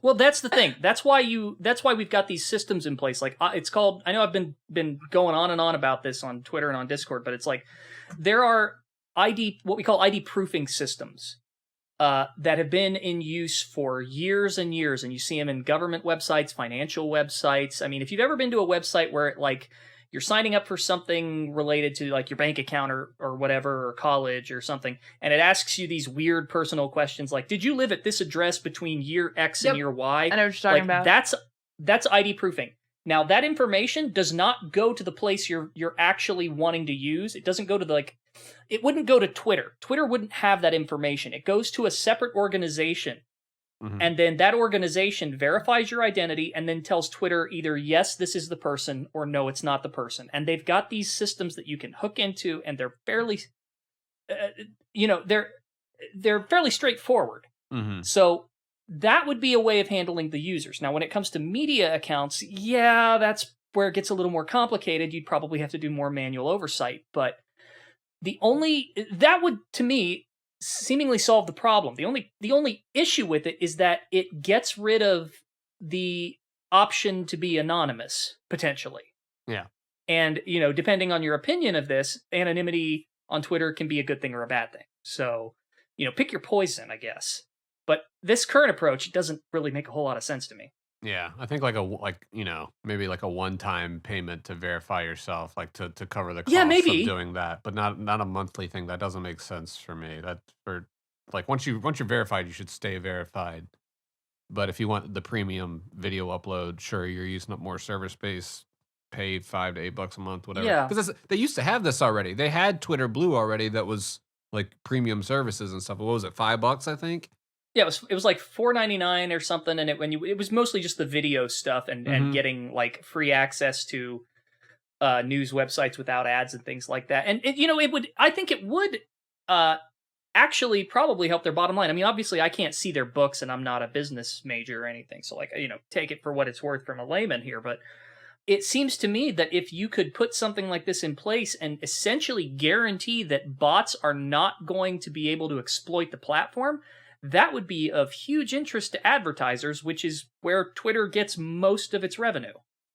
Well, that's the thing. That's why we've got these systems in place. Like it's called. I know I've been going on and on about this on Twitter and on Discord, but it's like there are what we call ID proofing systems that have been in use for years and years, and you see them in government websites, financial websites. I mean, if you've ever been to a website where like you're signing up for something related to like your bank account or whatever, or college or something, and it asks you these weird personal questions like, did you live at this address between year X and year Y? I know what you're talking about. That's ID proofing. Now, that information does not go to the place you're actually wanting to use. It doesn't go to it wouldn't go to Twitter. Twitter wouldn't have that information. It goes to a separate organization. Mm-hmm. And then that organization verifies your identity and then tells Twitter either, yes, this is the person, or no, it's not the person. And they've got these systems that you can hook into, and they're fairly, they're fairly straightforward. Mm-hmm. So that would be a way of handling the users. Now, when it comes to media accounts, yeah, that's where it gets a little more complicated. You'd probably have to do more manual oversight, but that would, to me, seemingly solve the problem. The only issue with it is that it gets rid of the option to be anonymous, potentially. Yeah. And, depending on your opinion of this, anonymity on Twitter can be a good thing or a bad thing. So, pick your poison, I guess. But this current approach doesn't really make a whole lot of sense to me. Yeah, I think maybe like a one-time payment to verify yourself, like to cover the cost of doing that, but not a monthly thing. That doesn't make sense for me. That for like once you're verified, you should stay verified. But if you want the premium video upload, sure, you're using up more server space, pay $5 to $8 a month, whatever. Yeah, because they used to have this already. They had Twitter Blue already. That was like premium services and stuff. What was it, $5? I think. Yeah, it was like $4.99 or something, and it was mostly just the video stuff and getting like free access to news websites without ads and things like that. And I think it would actually probably help their bottom line. I mean, obviously I can't see their books, and I'm not a business major or anything, so take it for what it's worth from a layman here. But it seems to me that if you could put something like this in place and essentially guarantee that bots are not going to be able to exploit the platform, that would be of huge interest to advertisers, which is where Twitter gets most of its revenue.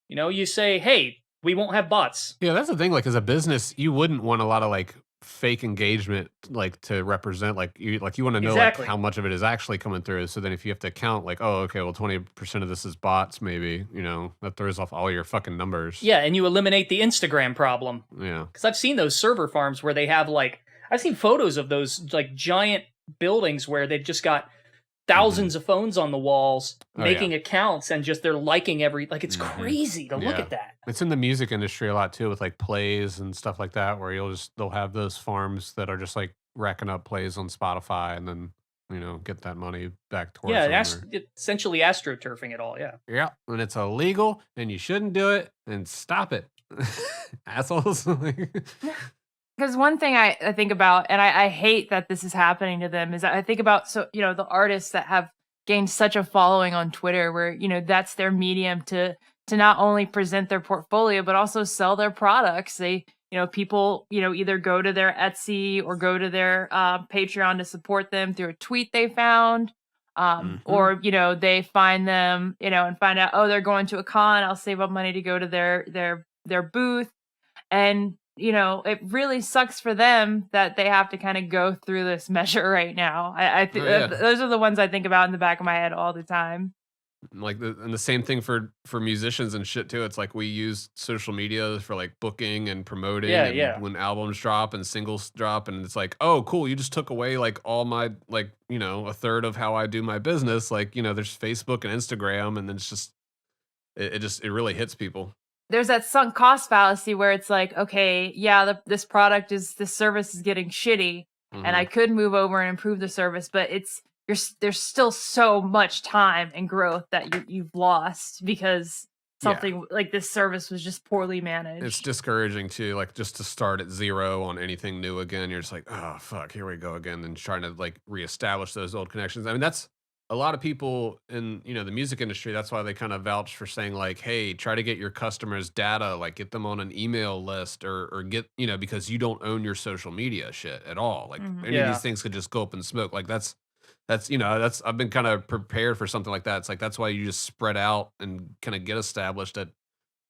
You say, hey, we won't have bots. Yeah, that's the thing. Like, as a business, you wouldn't want a lot of like fake engagement, like to represent, like you want to know exactly. like how much of it is actually coming through. So then if you have to count like, oh, okay, well, 20% of this is bots, maybe, that throws off all your fucking numbers. Yeah, and you eliminate the Instagram problem. Yeah. Because I've seen those server farms where they have I've seen photos of those like giant buildings where they've just got thousands of phones on the walls making accounts, and just they're liking it's crazy to look at that. It's in the music industry a lot too, with like plays and stuff like that, where they'll have those farms that are just like racking up plays on Spotify, and then get that money back towards essentially astroturfing it all. Yeah, and it's illegal, and you shouldn't do it, and stop it. Assholes. Because one thing I think about, and I hate that this is happening to them, is that I think about the artists that have gained such a following on Twitter, where that's their medium to not only present their portfolio but also sell their products. They people either go to their Etsy or go to their Patreon to support them through a tweet they found, or they find them and find out, oh, they're going to a con, I'll save up money to go to their booth. And it really sucks for them that they have to kind of go through this measure right now. I think those are the ones I think about in the back of my head all the time. Like and the same thing for musicians and shit too. It's like we use social media for like booking and promoting, when albums drop and singles drop, and it's like, oh, cool, you just took away like all my a third of how I do my business. Like there's Facebook and Instagram, and then it's just it really hits people. There's that sunk cost fallacy where it's like, okay, this service is getting shitty, and I could move over and improve the service, but it's there's still so much time and growth that you've lost because something like this service was just poorly managed. It's discouraging too, like just to start at zero on anything new again. You're just like, oh fuck, here we go again, and trying to like reestablish those old connections. I mean, that's a lot of people in the music industry. That's why they kind of vouch for saying like, hey, try to get your customers' data, like get them on an email list or get because you don't own your social media shit at all. Like any of these things could just go up in smoke. Like that's I've been kind of prepared for something like that. It's like that's why you just spread out and kind of get established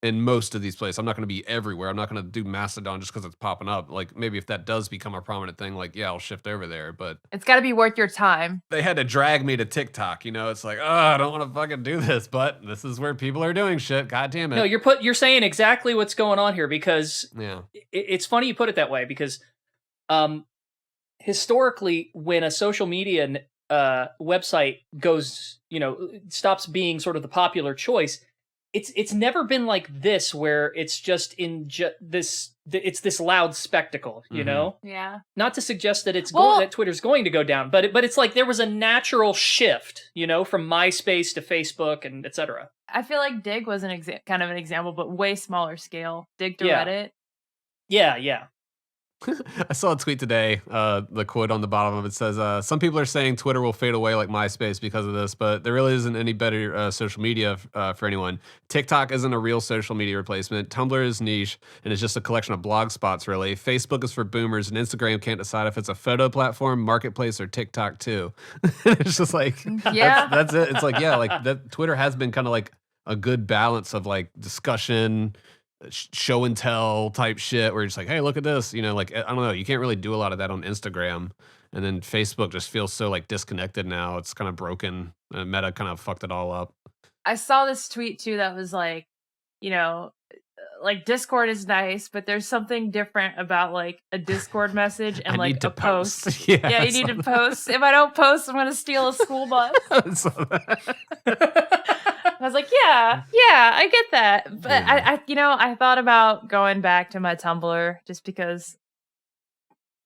in most of these places. I'm not going to be everywhere. I'm not going to do Mastodon just because it's popping up. Like maybe if that does become a prominent thing, like yeah, I'll shift over there. But it's got to be worth your time. They had to drag me to TikTok. It's like, oh, I don't want to fucking do this, but this is where people are doing shit. God damn it. No, you're saying exactly what's going on here because it's funny you put it that way because historically when a social media website goes, stops being sort of the popular choice, it's never been like this where it's just it's this loud spectacle, Yeah. Not to suggest that that Twitter's going to go down, but it's like there was a natural shift, from MySpace to Facebook and etc. I feel like Dig was kind of an example, but way smaller scale. Dig to Reddit. Yeah. I saw a tweet today. The quote on the bottom of it says, some people are saying Twitter will fade away like MySpace because of this, but there really isn't any better social media for anyone. TikTok isn't a real social media replacement. Tumblr is niche, and it's just a collection of blog spots, really. Facebook is for boomers, and Instagram can't decide if it's a photo platform, marketplace, or TikTok, too. It's just like, that's it. It's like, like that. Twitter has been kind of like a good balance of like discussion, show and tell type shit where you're just like, hey, look at this, like I don't know, you can't really do a lot of that on Instagram, and then Facebook just feels so like disconnected now. It's kind of broken. Meta kind of fucked it all up. I saw this tweet too that was like, like Discord is nice, but there's something different about like a Discord message and like a post. Yeah, you need to post. If I don't post, I'm gonna steal a school bus. I was like, yeah, I get that. But I thought about going back to my Tumblr just because,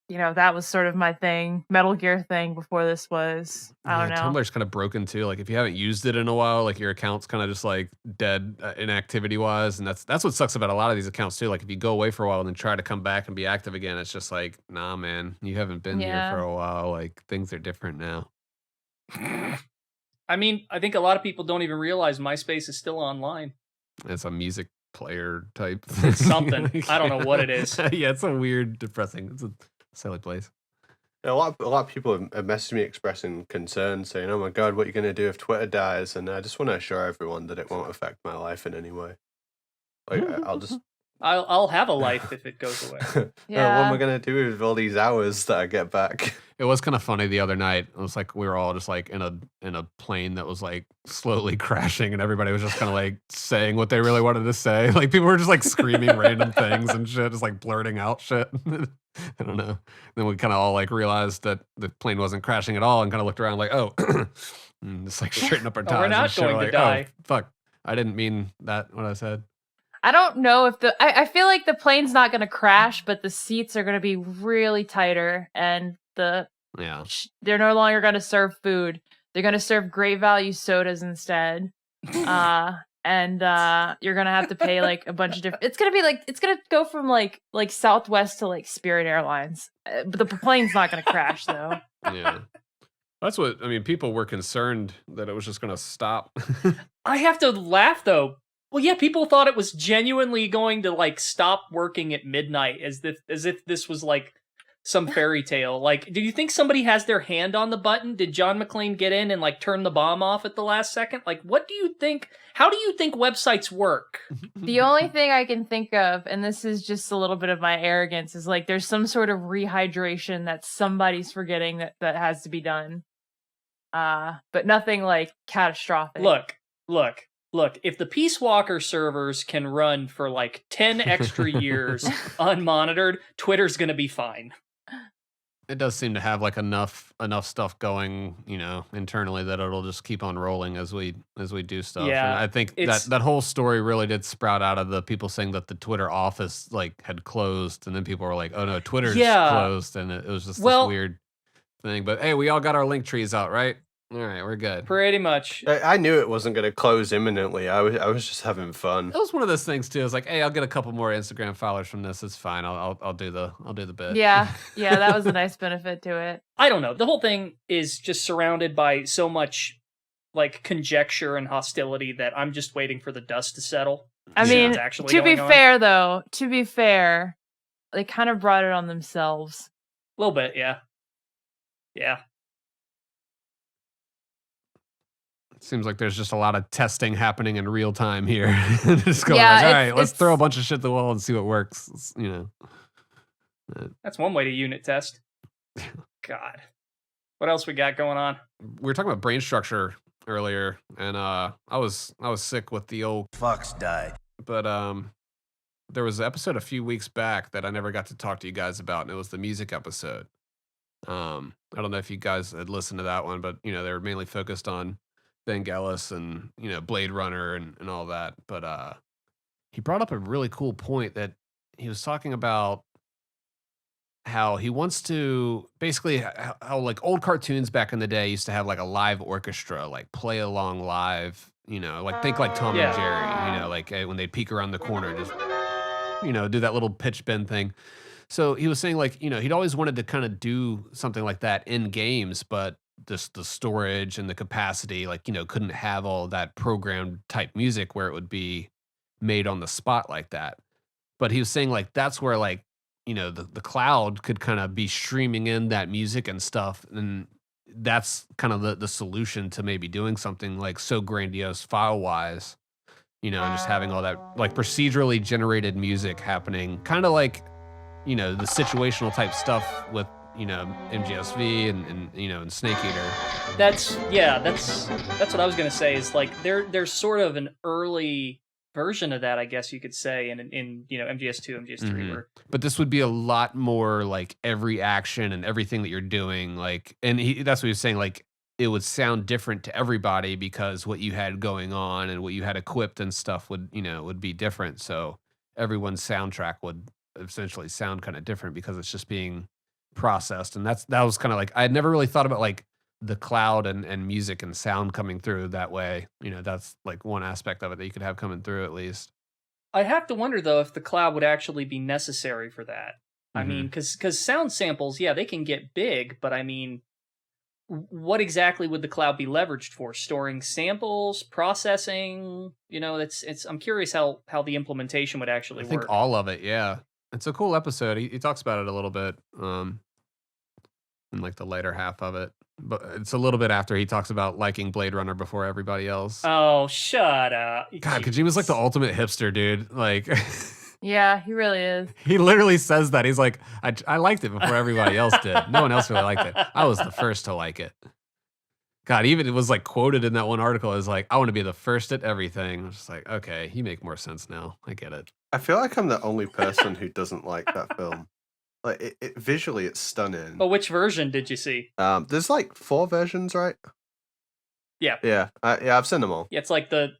that was sort of my thing, Metal Gear thing before this was. I don't know. Tumblr's kind of broken too. Like if you haven't used it in a while, like your account's kind of just like dead inactivity wise, and that's what sucks about a lot of these accounts too. Like if you go away for a while and then try to come back and be active again, it's just like, nah, man, you haven't been here for a while. Like things are different now. I mean, I think a lot of people don't even realize MySpace is still online. It's a music player type thing. It's something. I don't know what it is. Yeah, it's a weird, depressing. It's a silly place. A lot of people have messaged me expressing concern, saying, "Oh my god, what are you going to do if Twitter dies?" And I just want to assure everyone that it won't affect my life in any way. Like I'll have a life if it goes away. What am I going to do with all these hours that I get back? It was kind of funny the other night. It was like we were all just like in a plane that was like slowly crashing, and everybody was just kind of like saying what they really wanted to say. Like people were just like screaming random things and shit, just like blurting out shit. I don't know. Then we kind of all like realized that the plane wasn't crashing at all, and kind of looked around like, oh, and just like straighten up our ties. We're not going to die. Oh, fuck, I didn't mean that. What I said. I don't know if I feel like the plane's not going to crash, but the seats are going to be really tighter, and they're no longer going to serve food. They're going to serve great value sodas instead. And you're going to have to pay like a bunch of different. It's going to go from like Southwest to like Spirit Airlines, but the plane's not going to crash though. Yeah. That's what I mean. People were concerned that it was just going to stop. I have to laugh though. Well, yeah, people thought it was genuinely going to like stop working at midnight, as if this was like some fairy tale. Like, do you think somebody has their hand on the button? Did John McClane get in and like turn the bomb off at the last second? Like, what do you think? How do you think websites work? The only thing I can think of, and this is just a little bit of my arrogance, is like there's some sort of rehydration that somebody's forgetting that has to be done. But nothing like catastrophic. Look, if the Peace Walker servers can run for like 10 extra years unmonitored, Twitter's going to be fine. It does seem to have like enough stuff going, internally that it'll just keep on rolling as we do stuff. Yeah, and I think that whole story really did sprout out of the people saying that the Twitter office like had closed, and then people were like, "Oh no, Twitter's closed," and it was just this weird thing. But hey, we all got our link trees out, right? All right, we're good. Pretty much. I knew it wasn't going to close imminently. I was just having fun. It was one of those things too. It's like, hey, I'll get a couple more Instagram followers from this. It's fine. I'll do the bit. Yeah, that was a nice benefit to it. I don't know. The whole thing is just surrounded by so much like conjecture and hostility that I'm just waiting for the dust to settle. I See mean, what's actually to be going on. fair though, they kind of brought it on themselves. A little bit, yeah. Yeah. Seems like there's just a lot of testing happening in real time here. Just going Yeah, like, all it's- right, let's it's- throw a bunch of shit at the wall and see what works. That's one way to unit test. God. What else we got going on? We were talking about brain structure earlier, and I was sick with the old Fox died. but there was an episode a few weeks back that I never got to talk to you guys about, and it was the music episode. I don't know if you guys had listened to that one, but they were mainly focused on Vangelis and Blade Runner and all that. But he brought up a really cool point that he was talking about how he wants to basically how like old cartoons back in the day used to have like a live orchestra, like play along live, like think like Tom and Jerry, like when they peek around the corner, just do that little pitch bend thing. So he was saying like, he'd always wanted to kind of do something like that in games, but just the storage and the capacity, like, couldn't have all that programmed type music where it would be made on the spot like that. But he was saying like, that's where like, the cloud could kind of be streaming in that music and stuff. And that's kind of the solution to maybe doing something like so grandiose file wise, and just having all that like procedurally generated music happening, kind of like, the situational type stuff with, MGSV and Snake Eater. That's what I was gonna say. Is like there's sort of an early version of that, I guess you could say, in MGS2, MGS3, where But this would be a lot more like every action and everything that you're doing, like, and that's what he was saying, like it would sound different to everybody because what you had going on and what you had equipped and stuff would be different. So everyone's soundtrack would essentially sound kind of different because it's just being processed. And that was kind of like, I had never really thought about like the cloud and music and sound coming through that way. That's like one aspect of it that you could have coming through at least. I have to wonder though if the cloud would actually be necessary for that. I mean, because sound samples, they can get big, but I mean, what exactly would the cloud be leveraged for? Storing samples, processing? I'm curious how the implementation would actually I think work. all of it, yeah. It's a cool episode. He talks about it a little bit in like the later half of it. But it's a little bit after he talks about liking Blade Runner before everybody else. Oh, shut up. God, Kojima's like the ultimate hipster, dude. Like, Yeah, he really is. he literally says that. He's like, I liked it before everybody else did. No one else really liked it. I was the first to like it. God, even it was like quoted in that one article as like, I want to be the first at everything. I was just like, okay, you make more sense now. I get it. I feel like I'm the only person who doesn't like that film. Like it visually, it's stunning. But which version did you see? There's like 4 versions, right? Yeah. Yeah, I've seen them all. Yeah, it's like the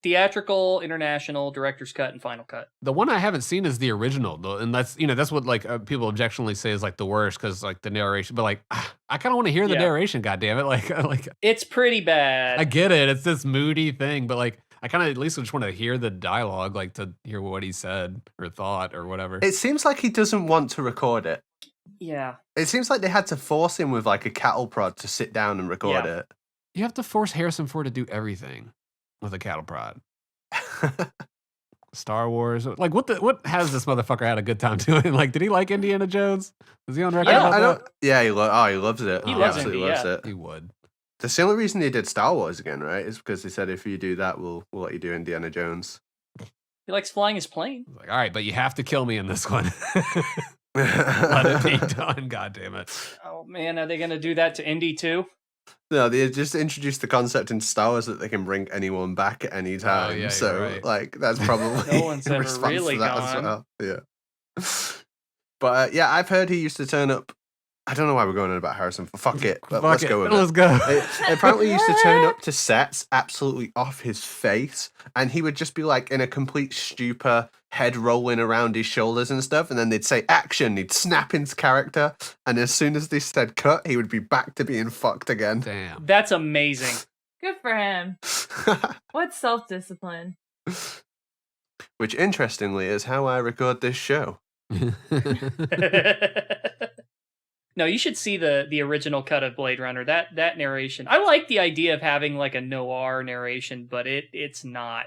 theatrical, international, director's cut, and final cut. The one I haven't seen is the original, though, and that's that's what like people objectionably say is like the worst because like the narration. But like, I kind of want to hear the narration. God damn it! Like It's pretty bad. I get it. It's this moody thing, but like I kind of at least just want to hear the dialogue, like to hear what he said or thought or whatever. It seems like he doesn't want to record it. Yeah. It seems like they had to force him with like a cattle prod to sit down and record it. You have to force Harrison Ford to do everything with a cattle prod. Star Wars, like what has this motherfucker had a good time doing? Like, did he like Indiana Jones? Was he on record Yeah, about that? Yeah, he loves it. He loves absolutely Indy, loves yeah. it. He would. That's the only reason they did Star Wars again, right? Is because they said if you do that, we'll let you do Indiana Jones. He likes flying his plane. Like, all right, but you have to kill me in this one. Let it be done. God damn it. Oh man, are they gonna do that to Indy too? No, they just introduced the concept in Star Wars that they can bring anyone back at any time. yeah, so, you're right. like, that's probably No one's in ever response really to that gone. as well. Yeah. But yeah, I've heard he used to turn up I don't know why we're going on about Harrison. Fuck it. Fuck Let's it. go with Let's it. go. It apparently used to turn up to sets absolutely off his face, and he would just be like in a complete stupor, head rolling around his shoulders and stuff, and then they'd say action, he'd snap into character, and as soon as they said cut, he would be back to being fucked again. Damn. That's amazing. Good for him. What self-discipline. Which, interestingly, is how I record this show. No, you should see the original cut of Blade Runner. That narration. I like the idea of having like a noir narration, but it's not.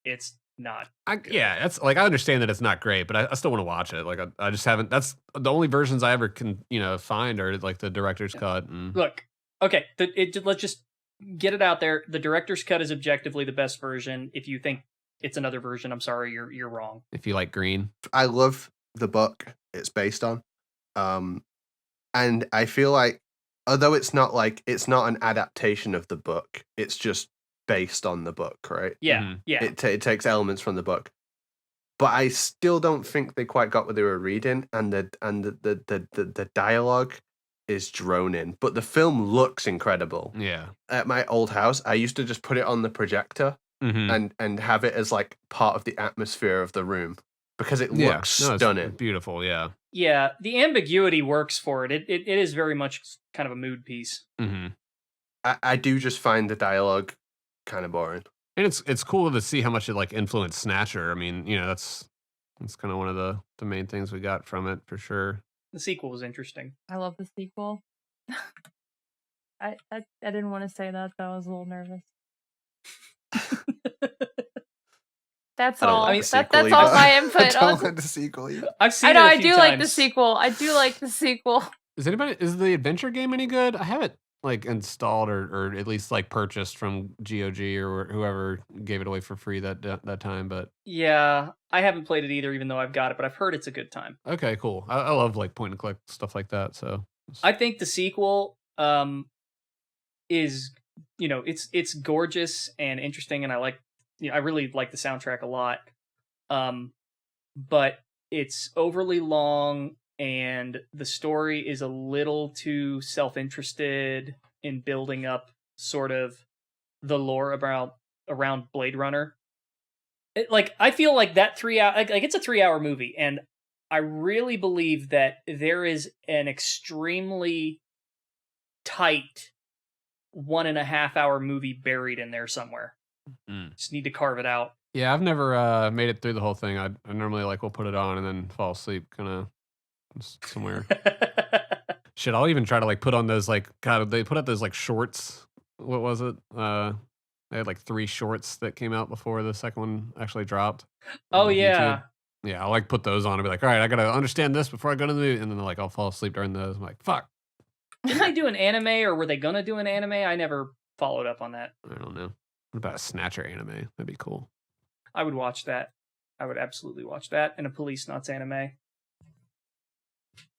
It's not. Yeah, that's like I understand that it's not great, but I still want to watch it. Like I just haven't. That's the only versions I ever can find are like the director's cut. And... Look, okay, let's just get it out there. The director's cut is objectively the best version. If you think it's another version, I'm sorry, you're wrong. If you like green, I love the book it's based on. And I feel like, although it's not an adaptation of the book, it's just based on the book, right? Yeah, Mhm. yeah. It takes elements from the book, but I still don't think they quite got what they were reading, and the dialogue is droning. But the film looks incredible. yeah. At my old house, I used to just put it on the projector Mm-hmm. and have it as like part of the atmosphere of the room because it looks No, it's stunning. beautiful. Yeah. Yeah, the ambiguity works for it. It is very much kind of a mood piece. Mm-hmm. I do just find the dialogue kind of boring. And it's cool to see how much it like influenced Snatcher. I mean, that's kind of one of the main things we got from it for sure. The sequel was interesting. I love the sequel. I didn't want to say that though. I was a little nervous. That's I don't all. like the sequel That's all either. my I input. don't like the sequel either. I've seen I know. it a I few do like the times. sequel. I do like the sequel. Is the adventure game any good? I have it like installed or at least like purchased from GOG or whoever gave it away for free that time. But Yeah, I haven't played it either, even though I've got it, but I've heard it's a good time. okay, cool. I love like point and click stuff like that. So I think the sequel is it's gorgeous and interesting, and I really like the soundtrack a lot. But it's overly long, and the story is a little too self-interested in building up sort of the lore around Blade Runner. I feel like that 3 hour, like it's a 3 hour movie, and I really believe that there is an extremely tight 1.5 hour movie buried in there somewhere. Just need to carve it out. yeah, I've never made it through the whole thing. I normally will put it on and then fall asleep kind of somewhere. Shit, I'll even try to put on those God, they put out those shorts. What was it? They had 3 shorts that came out before the second one actually dropped. Oh on yeah. YouTube. Yeah, I'll put those on and be like, all right, I gotta understand this before I go to the movie, and then I'll fall asleep during those. I'm like, fuck. Didn't they do an anime, or were they gonna do an anime? I never followed up on that. I don't know. What about a Snatcher anime? That'd be cool. I would watch that. I would absolutely watch that, and a Police Nuts anime.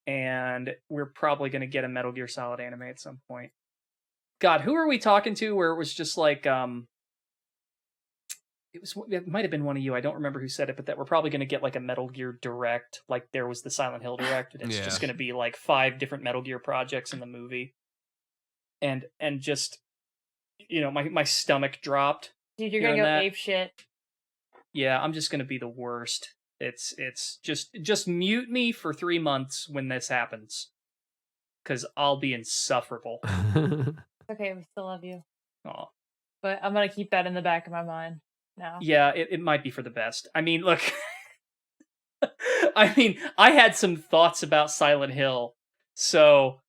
And we're probably gonna get a Metal Gear Solid anime at some point. God, who are we talking to where it was just it might have been one of you. I don't remember who said it, but that we're probably going to get a Metal Gear Direct, like there was the Silent Hill Direct, and it's Yeah. just going to be 5 different Metal Gear projects in the movie. And just, my stomach dropped. Dude, you're gonna Hearing go that. ape shit. Yeah, I'm just going to be the worst. It's just mute me for 3 months when this happens, because I'll be insufferable. Okay, we still love you, Aw. but I'm gonna keep that in the back of my mind now. Yeah, it might be for the best. I mean, look, I had some thoughts about Silent Hill. So,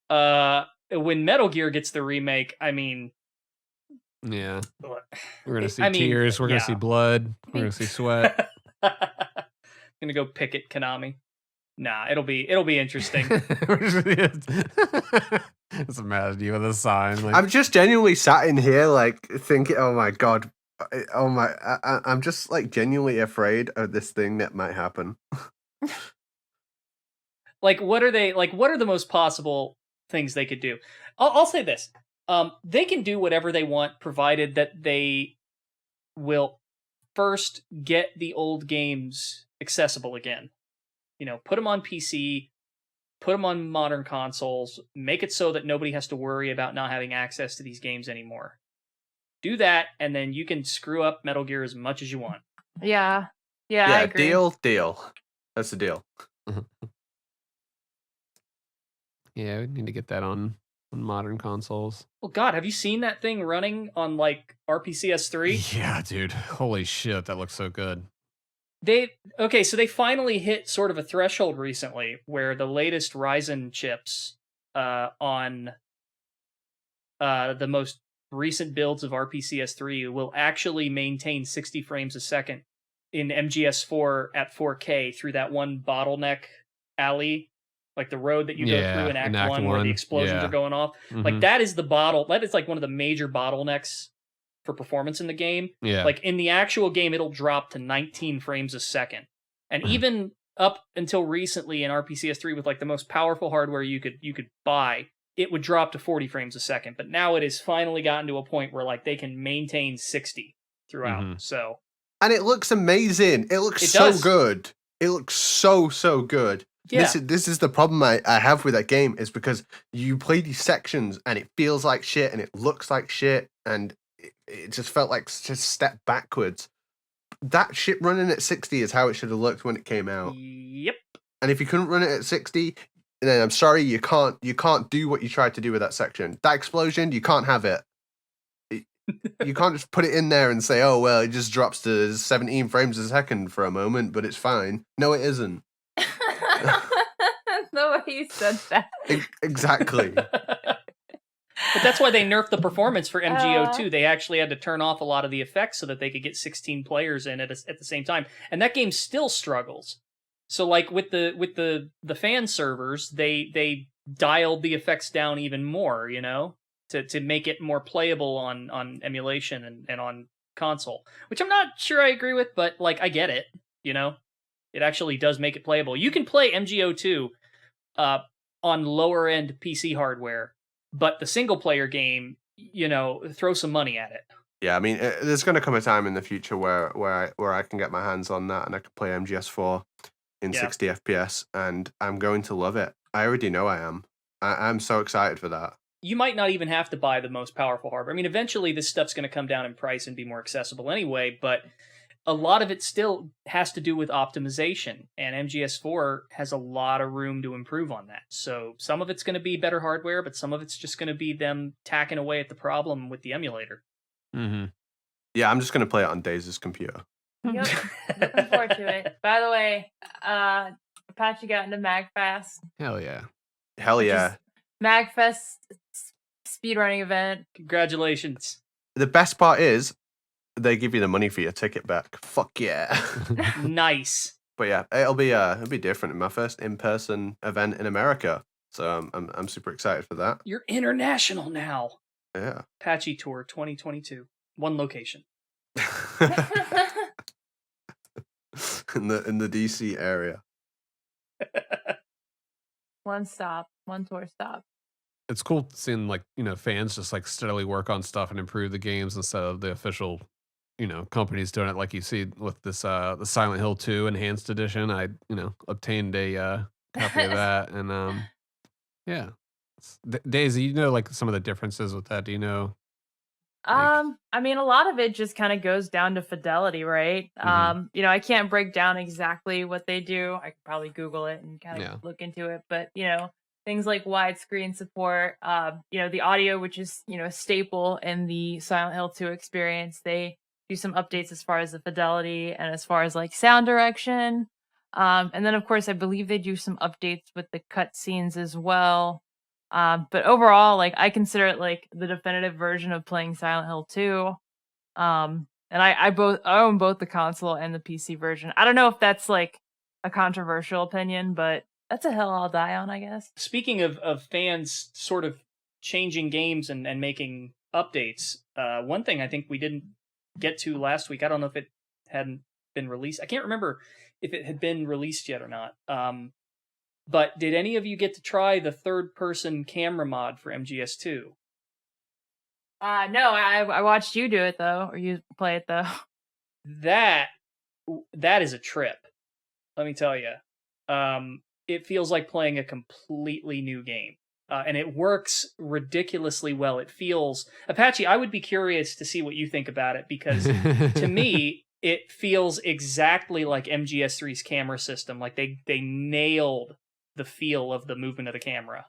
when Metal Gear gets the remake, Yeah. look, We're gonna see tears. We're gonna see blood. We're gonna see sweat. Gonna go picket Konami. Nah, it'll be interesting. Just imagine you with a sign. I'm just genuinely sat in here thinking, oh my god, I'm just genuinely afraid of this thing that might happen. What are the most possible things they could do? I'll say this. They can do whatever they want, provided that they will first get the old games accessible again. Put them on PC, put them on modern consoles, make it so that nobody has to worry about not having access to these games anymore. Do that, and then you can screw up Metal Gear as much as you want. Yeah, I agree. Deal. That's the deal. Yeah, we need to get that on modern consoles. Well, God, have you seen that thing running on like RPCS3? Yeah, dude. Holy shit, that looks so good. So they finally hit sort of a threshold recently where the latest Ryzen chips on the most recent builds of RPCS3 will actually maintain 60 frames a second in MGS4 at 4K through that one bottleneck alley, like the road that you go through in Act 1 where the explosions are going off. Like that is that is like one of the major bottlenecks for performance in the game. Yeah. Like in the actual game, it'll drop to 19 frames a second. And even up until recently in RPCS3 with like the most powerful hardware you could buy, it would drop to 40 frames a second. But now it has finally gotten to a point where like they can maintain 60 throughout. So and it looks amazing. It looks good. It looks so good. Yeah. This is the problem I have with that game is because you play these sections and it feels like shit and it looks like shit and it just felt like just a step backwards. That shit running at 60 is how it should have looked when it came out. Yep. And if you couldn't run it at 60, then I'm sorry, you can't do what you tried to do with that section. That explosion, you can't have it. You can't just put it in there and say, oh, well, it just drops to 17 frames a second for a moment, but it's fine. No, it isn't. The way you said that. Exactly. But that's why they nerfed the performance for MGO2. They actually had to turn off a lot of the effects so that they could get 16 players in at the same time. And that game still struggles. So like with the fan servers, they dialed the effects down even more, you know, to make it more playable on emulation and on console, which I'm not sure I agree with, but like I get it, you know. It actually does make it playable. You can play MGO2 on lower end PC hardware, but the single player game, you know, throw some money at it. Yeah, I mean, there's going to come a time in the future where I can get my hands on that and I can play MGS4 in 60 FPS, and I'm going to love it. I already know I am. I'm so excited for that. You might not even have to buy the most powerful hardware. I mean, eventually this stuff's going to come down in price and be more accessible anyway, but a lot of it still has to do with optimization, and MGS4 has a lot of room to improve on that. So some of it's going to be better hardware, but some of it's just going to be them tacking away at the problem with the emulator. Mm-hmm. Yeah, I'm just going to play it on Daze's computer. Yep. Looking forward to it. By the way, Apache got into MagFest. Hell yeah. Hell yeah. MagFest speedrunning event. Congratulations. The best part is they give you the money for your ticket back. Fuck yeah. Nice. But yeah, it'll be different. My first in-person event in America. So I'm super excited for that. You're international now. Yeah. Apache Tour 2022. One location. in the DC area. One stop, one tour stop. It's cool seeing like, you know, fans just like steadily work on stuff and improve the games instead of the official, you know, companies doing it. Like you see with this the Silent Hill 2 enhanced edition. I, you know, obtained a copy of that, and yeah. Daisy, you know, like some of the differences with that. Do you know? I mean, a lot of it just kind of goes down to fidelity, right? You know, I can't break down exactly what they do. I could probably Google it and kind of look into it, but you know, things like widescreen support, you know, the audio, which is, you know, a staple in the Silent Hill 2 experience. They do some updates as far as the fidelity and as far as like sound direction. And then of course, I believe they do some updates with the cutscenes as well. But overall, like I consider it like the definitive version of playing Silent Hill 2. And I own both the console and the PC version. I don't know if that's like a controversial opinion, but that's a hill I'll die on, I guess. Speaking of fans sort of changing games and making updates, one thing I think we didn't get to last week, I don't know if it hadn't been released. I can't remember if it had been released yet or not. But did any of you get to try the third-person camera mod for MGS2? No, I watched you do it, though, or you play it, though. That is a trip, let me tell you. it feels like playing a completely new game. And it works ridiculously well. It feels... Apache, I would be curious to see what you think about it, because to me, it feels exactly like MGS3's camera system. Like they nailed the feel of the movement of the camera.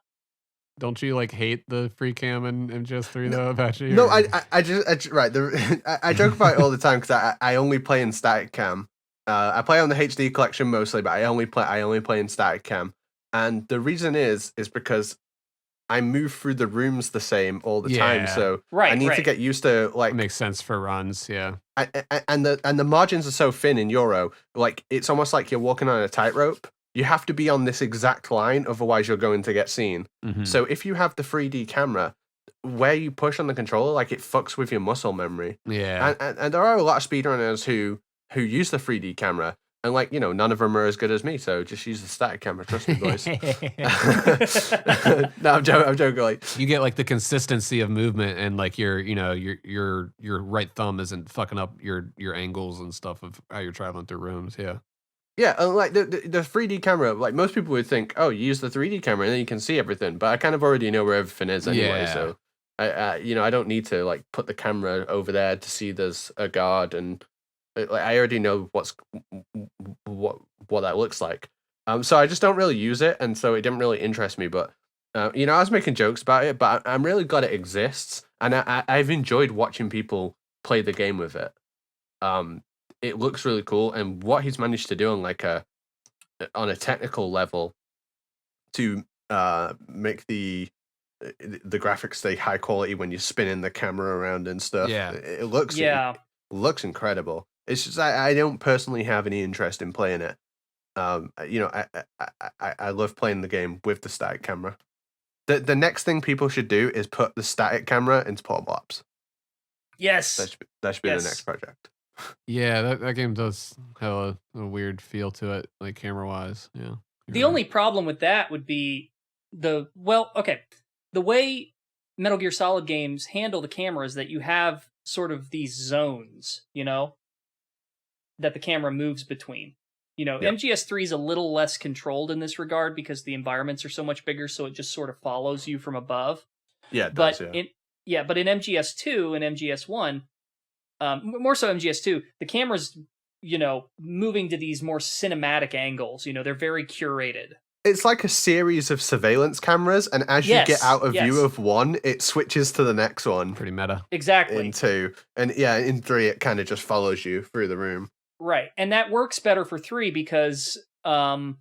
Don't you like hate the free cam in MGS3 though, Apache? No, or- I just right. I joke about it all the time because I only play in static cam. I play on the HD collection mostly, but I only play in static cam. And the reason is because I move through the rooms the same all the time, Yeah. so Right, I need to right. get used to like It makes sense for runs, yeah. and the margins are so thin in Euro. Like it's almost like you're walking on a tightrope. You have to be on this exact line, otherwise you're going to get seen. Mhm. So if you have the 3D camera, where you push on the controller, like it fucks with your muscle memory. Yeah. And there are a lot of speedrunners who use the 3D camera, and like none of them are as good as me. So just use the static camera. Trust me, boys. No, I'm joking. Like You get like the consistency of movement, and like your right thumb isn't fucking up your angles and stuff of how you're traveling through rooms. Yeah. yeah, and like the 3D camera, like most people would think, oh, you use the 3D camera and then you can see everything. But I kind of already know where everything is anyway. Yeah. So I don't need to like put the camera over there to see there's a guard, and like I already know what that looks like. So I just don't really use it, and so it didn't really interest me. But I was making jokes about it, but I'm really glad it exists, and I've enjoyed watching people play the game with it. It looks really cool, and what he's managed to do on on a technical level to make the graphics stay high quality when you're spinning the camera around and stuff. Yeah. It looks looks incredible. It's just I don't personally have any interest in playing it. I love playing the game with the static camera. The next thing people should do is put the static camera into portable apps. Yes. That should be Yes. the next project. Yeah, that game does have a weird feel to it, like camera wise. Yeah. The only problem with that would be the way Metal Gear Solid games handle the camera is that you have sort of these zones, that the camera moves between. Yep. MGS3 is a little less controlled in this regard because the environments are so much bigger, so it just sort of follows you from above. Yeah, it But does, yeah. but in MGS2 and MGS1, more so MGS2, the camera's, moving to these more cinematic angles. They're very curated. It's like a series of surveillance cameras, and as you get out of view of one, it switches to the next one. pretty meta. Exactly. In 2, and yeah, in 3, it kind of just follows you through the room. Right. And that works better for 3 because, the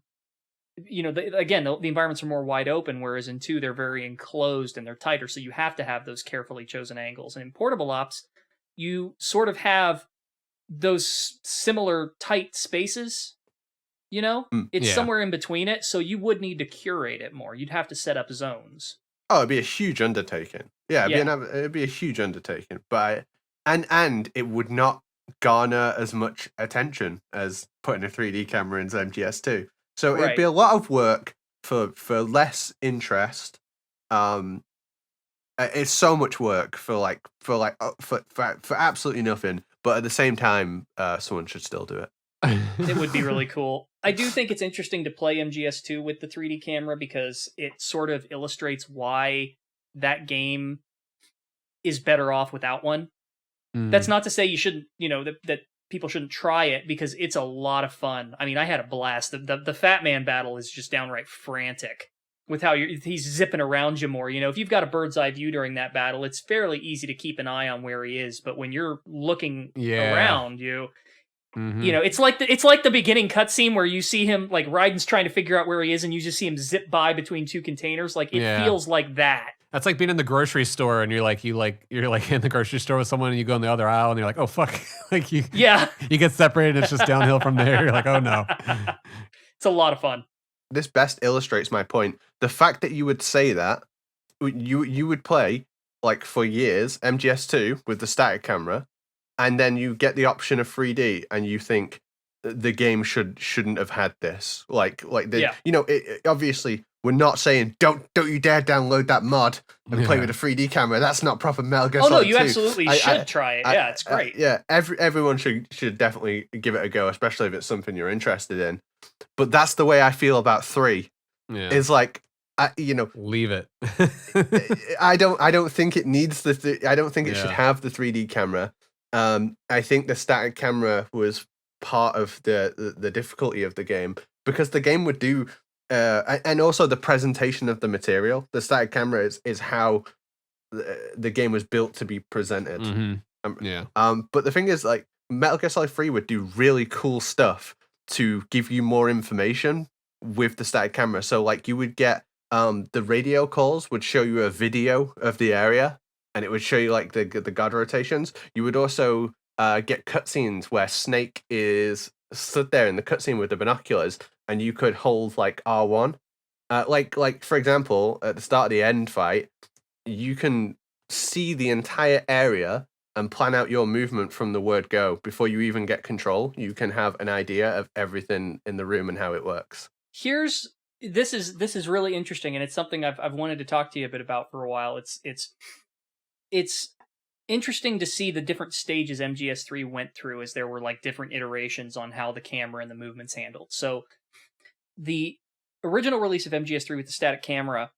environments are more wide open, whereas in 2, they're very enclosed and they're tighter. So you have to have those carefully chosen angles. And in portable ops, you sort of have those similar tight spaces, It's Yeah. somewhere in between it. So you would need to curate it more. You'd have to set up zones. Oh, it'd be a huge undertaking. Yeah, it'd be a huge undertaking. But and it would not garner as much attention as putting a 3D camera into MGS2. So it'd be a lot of work for less interest. It's so much work for absolutely nothing. But at the same time, someone should still do it. It would be really cool. I do think it's interesting to play MGS2 with the 3D camera because it sort of illustrates why that game is better off without one. That's not to say you shouldn't, that people shouldn't try it, because it's a lot of fun. I mean, I had a blast. The Fat Man battle is just downright frantic with how he's zipping around you more. If you've got a bird's eye view during that battle, it's fairly easy to keep an eye on where he is. But when you're looking around you, it's like the beginning cutscene where you see him, like Raiden's trying to figure out where he is, and you just see him zip by between 2 containers. Like it feels like that. That's like being in the grocery store and you're in the grocery store with someone and you go in the other aisle and you're like, oh fuck, like you get separated and it's just downhill from there. You're like, oh no. It's a lot of fun. This best illustrates my point. The fact that you would say that you would play like for years MGS2 with the static camera, and then you get the option of 3D and you think the game shouldn't have had this. Obviously we're not saying don't you dare download that mod and play with a 3D camera. That's not proper Metal Gear Solid 2. Oh no, you absolutely should try it. Yeah, it's great. Everyone should definitely give it a go, especially if it's something you're interested in. but that's the way I feel about 3. Yeah. Is like, Leave it. I don't think it needs I don't think it should Yeah. have the 3D camera. I think the static camera was part of the difficulty of the game, because the game would do, and also the presentation of the material. The static camera is how the game was built to be presented. Yeah. But the thing is, like, Metal Gear Solid 3 would do really cool stuff to give you more information with the static camera. So, like, you would get the radio calls would show you a video of the area, and it would show you like the guard rotations. You would also get cutscenes where Snake is stood there in the cutscene with the binoculars, and you could hold like R1. Like for example, at the start of the end fight, you can see the entire area and plan out your movement from the word go before you even get control. You can have an idea of everything in the room and how it works. This is really interesting, and it's something I've wanted to talk to you a bit about for a while. It's interesting to see the different stages MGS3 went through, as there were like different iterations on how the camera and the movement's handled. So the original release of MGS3 with the static camera,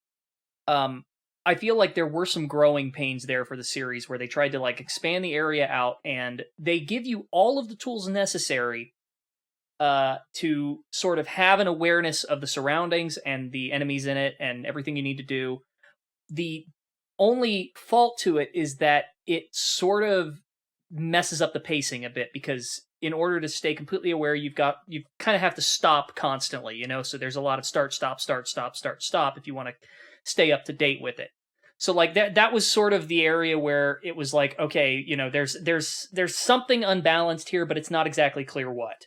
I feel like there were some growing pains there for the series, where they tried to like expand the area out, and they give you all of the tools necessary to sort of have an awareness of the surroundings and the enemies in it and everything you need to do. The only fault to it is that it sort of messes up the pacing a bit, because in order to stay completely aware, you kind of have to stop constantly, so there's a lot of start, stop, start, stop, start, stop if you want to stay up to date with it. So like that was sort of the area where it was like, okay, there's something unbalanced here, but it's not exactly clear what.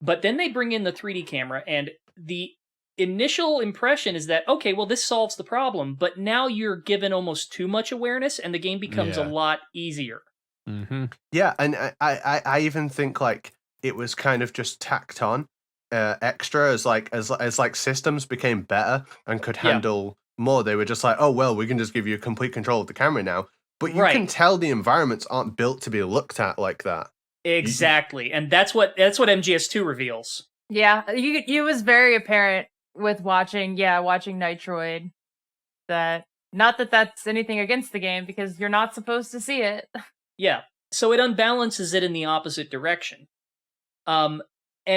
But then they bring in the 3D camera, and the initial impression is that, okay, well, this solves the problem, but now you're given almost too much awareness, and the game becomes a lot easier. Yeah, and I even think like it was kind of just tacked on extra as systems became better and could handle more. They were just like, oh well, we can just give you complete control of the camera now. But you can tell the environments aren't built to be looked at like that. Exactly, and that's what MGS2 reveals. Yeah, it was very apparent with watching Nitroid that, not that that's anything against the game, because you're not supposed to see it. Yeah, so it unbalances it in the opposite direction. And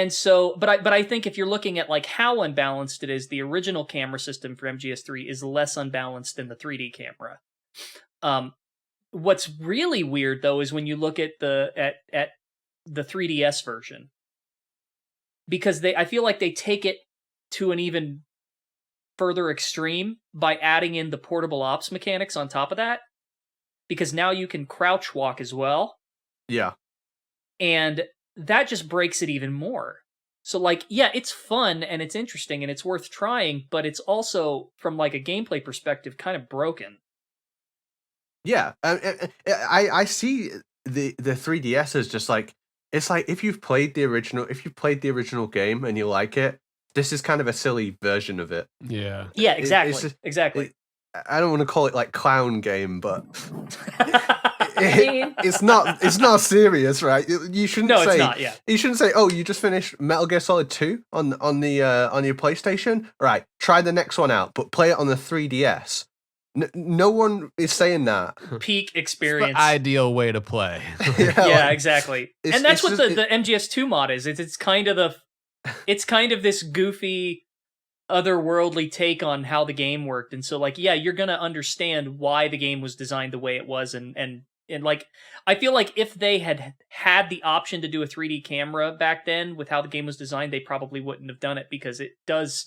so, but I think if you're looking at like how unbalanced it is, the original camera system for MGS3 is less unbalanced than the 3D camera. What's really weird though is when you look at the 3DS version, because I feel like they take it to an even further extreme by adding in the portable ops mechanics on top of that, because now you can crouch walk as well. Yeah. And that just breaks it even more. So like, yeah, it's fun and it's interesting and it's worth trying, but it's also, from like a gameplay perspective, kind of broken. Yeah, I see the 3DS as just like, it's like if you've played the original game and you like it, this is kind of a silly version of it. Yeah. Yeah, exactly. Exactly. I don't want to call it like clown game, but it's not serious, right? You shouldn't say. It's not. Yeah. You shouldn't say, "Oh, you just finished Metal Gear Solid 2 on your PlayStation, right? Try the next one out, but play it on the 3DS." No one is saying that. Peak experience. It's the ideal way to play. Yeah, exactly. And that's what the MGS2 mod is. It's kind of this goofy, otherworldly take on how the game worked. And so like, yeah, you're gonna understand why the game was designed the way it was, and like, I feel like if they had the option to do a 3D camera back then with how the game was designed, they probably wouldn't have done it, because it does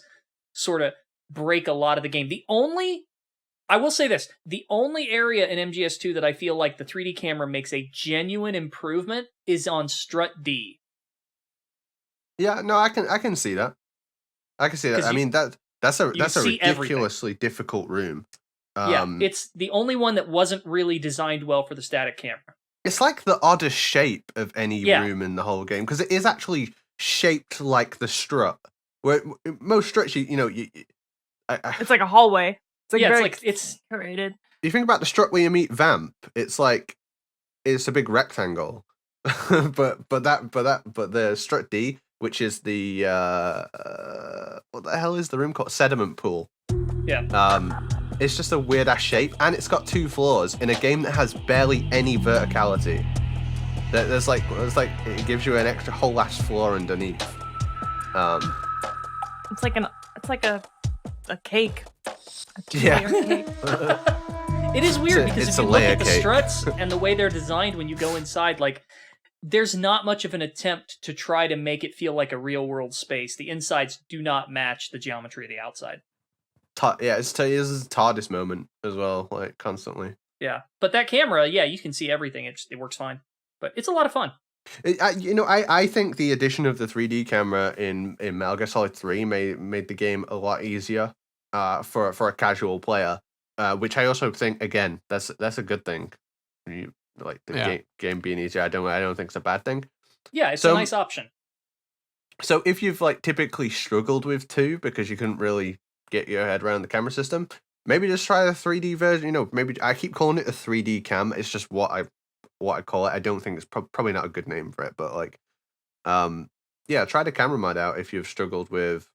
sort of break a lot of the game. I will say this, the only area in MGS2 that I feel like the 3D camera makes a genuine improvement is on Strut D. Yeah, no, I can see that. I can see that. I mean, that's a ridiculously difficult room. Yeah, it's the only one that wasn't really designed well for the static camera. It's like the oddest shape of any room in the whole game, because it is actually shaped like the strut. Where most struts, it's like a hallway. It's curated. You think about the strut where you meet Vamp, it's like it's a big rectangle. but the strut D which is the what the hell is the room called? Sediment pool. Yeah. It's just a weird ass shape, and it's got 2 floors in a game that has barely any verticality. There's like it gives you an extra whole ass floor underneath. It's like a cake. Yeah. Cake. It is weird because it's if a you look layer at the cake. struts and the way they're designed when you go inside, like there's not much of an attempt to try to make it feel like a real world space. The insides do not match the geometry of the outside. Yeah, it's a TARDIS moment as well, like constantly. Yeah, but that camera, yeah, you can see everything. It works fine, but it's a lot of fun. I think the addition of the 3D camera in Metal Gear Solid 3 made the game a lot easier for a casual player, which I also think, again, that's a good thing. You like the game being easier. I don't think it's a bad thing. Yeah, it's a nice option. So if you've like typically struggled with 2 because you couldn't really get your head around the camera system, maybe just try the 3D version. Maybe I keep calling it a 3D cam. It's just what I call it. I don't think it's probably not a good name for it, but like, try the camera mod out if you've struggled with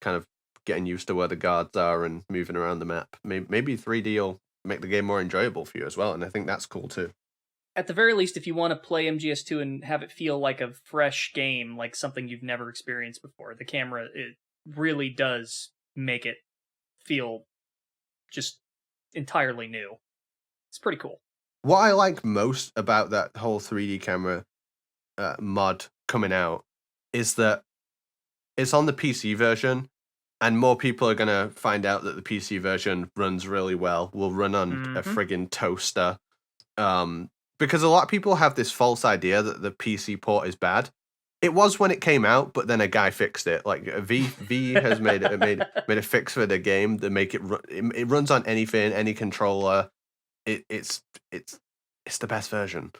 kind of getting used to where the guards are and moving around the map. Maybe 3D will make the game more enjoyable for you as well, and I think that's cool too. At the very least, if you want to play MGS2 and have it feel like a fresh game, like something you've never experienced before, the camera, it really does make it feel just entirely new. It's pretty cool. What I like most about that whole 3D camera mod coming out is that it's on the PC version, and more people are going to find out that the PC version runs really well, will run on a friggin' toaster. Because a lot of people have this false idea that the PC port is bad. It was when it came out, but then a guy fixed it. Like V has made a fix for the game to make it run. It runs on anything, any controller. It's the best version,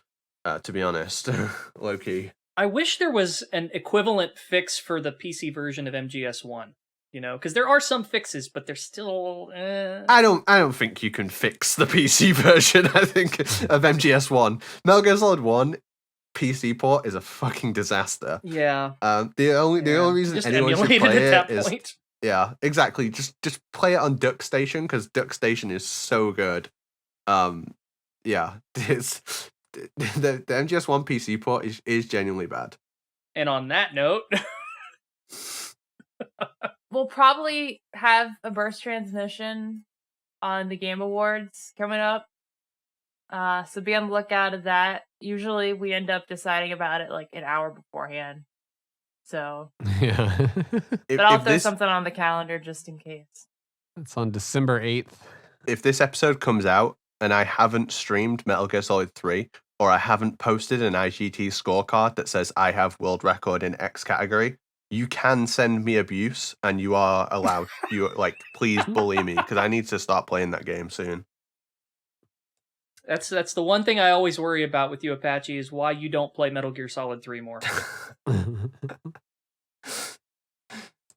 to be honest. Low key. I wish there was an equivalent fix for the PC version of MGS1. Because there are some fixes, but they're still. I don't think you can fix the PC version. I think of MGS1. Metal Gear Solid 1 PC port is a fucking disaster. Yeah. The only reason just anyone should emulate play it at it that is point. yeah, exactly. Just play it on Duck Station because Duck Station is so good. Yeah, it's the MGS1 PC port is genuinely bad. And on that note. We'll probably have a burst transmission on the Game Awards coming up. So be on the lookout of that. Usually we end up deciding about it like an hour beforehand. So Yeah. but I'll throw something on the calendar just in case. It's on December 8th. If this episode comes out and I haven't streamed Metal Gear Solid 3, or I haven't posted an IGT scorecard that says I have world record in X category, you can send me abuse, and you are allowed. Please bully me, because I need to start playing that game soon. That's the one thing I always worry about with you, Apache, is why you don't play Metal Gear Solid 3 more.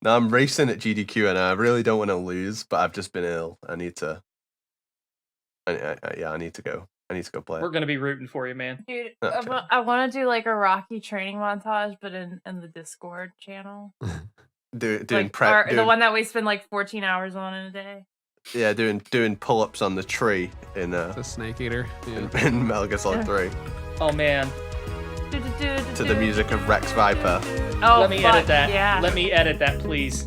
Now I'm racing at GDQ, and I really don't want to lose, but I've just been ill. I need to. I need to go. I need to go play. We're gonna be rooting for you, man. Dude, Okay. I want to do like a Rocky training montage, but in the Discord channel. Doing Like, prep. the one that we spend like 14 hours on in a day. Yeah, doing pull-ups on the tree in The Snake Eater. Yeah. in Metal Gear Solid 3 Oh man. to the music of Rex Viper. Oh, Let me fuck, edit that. Yeah. Let me edit that, please.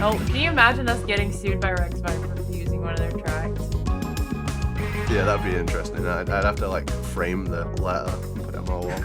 Oh, can you imagine us getting sued by Rex Viper for using one of their tracks? Yeah, that'd be interesting. I'd have to like frame the letter and put it on my wall.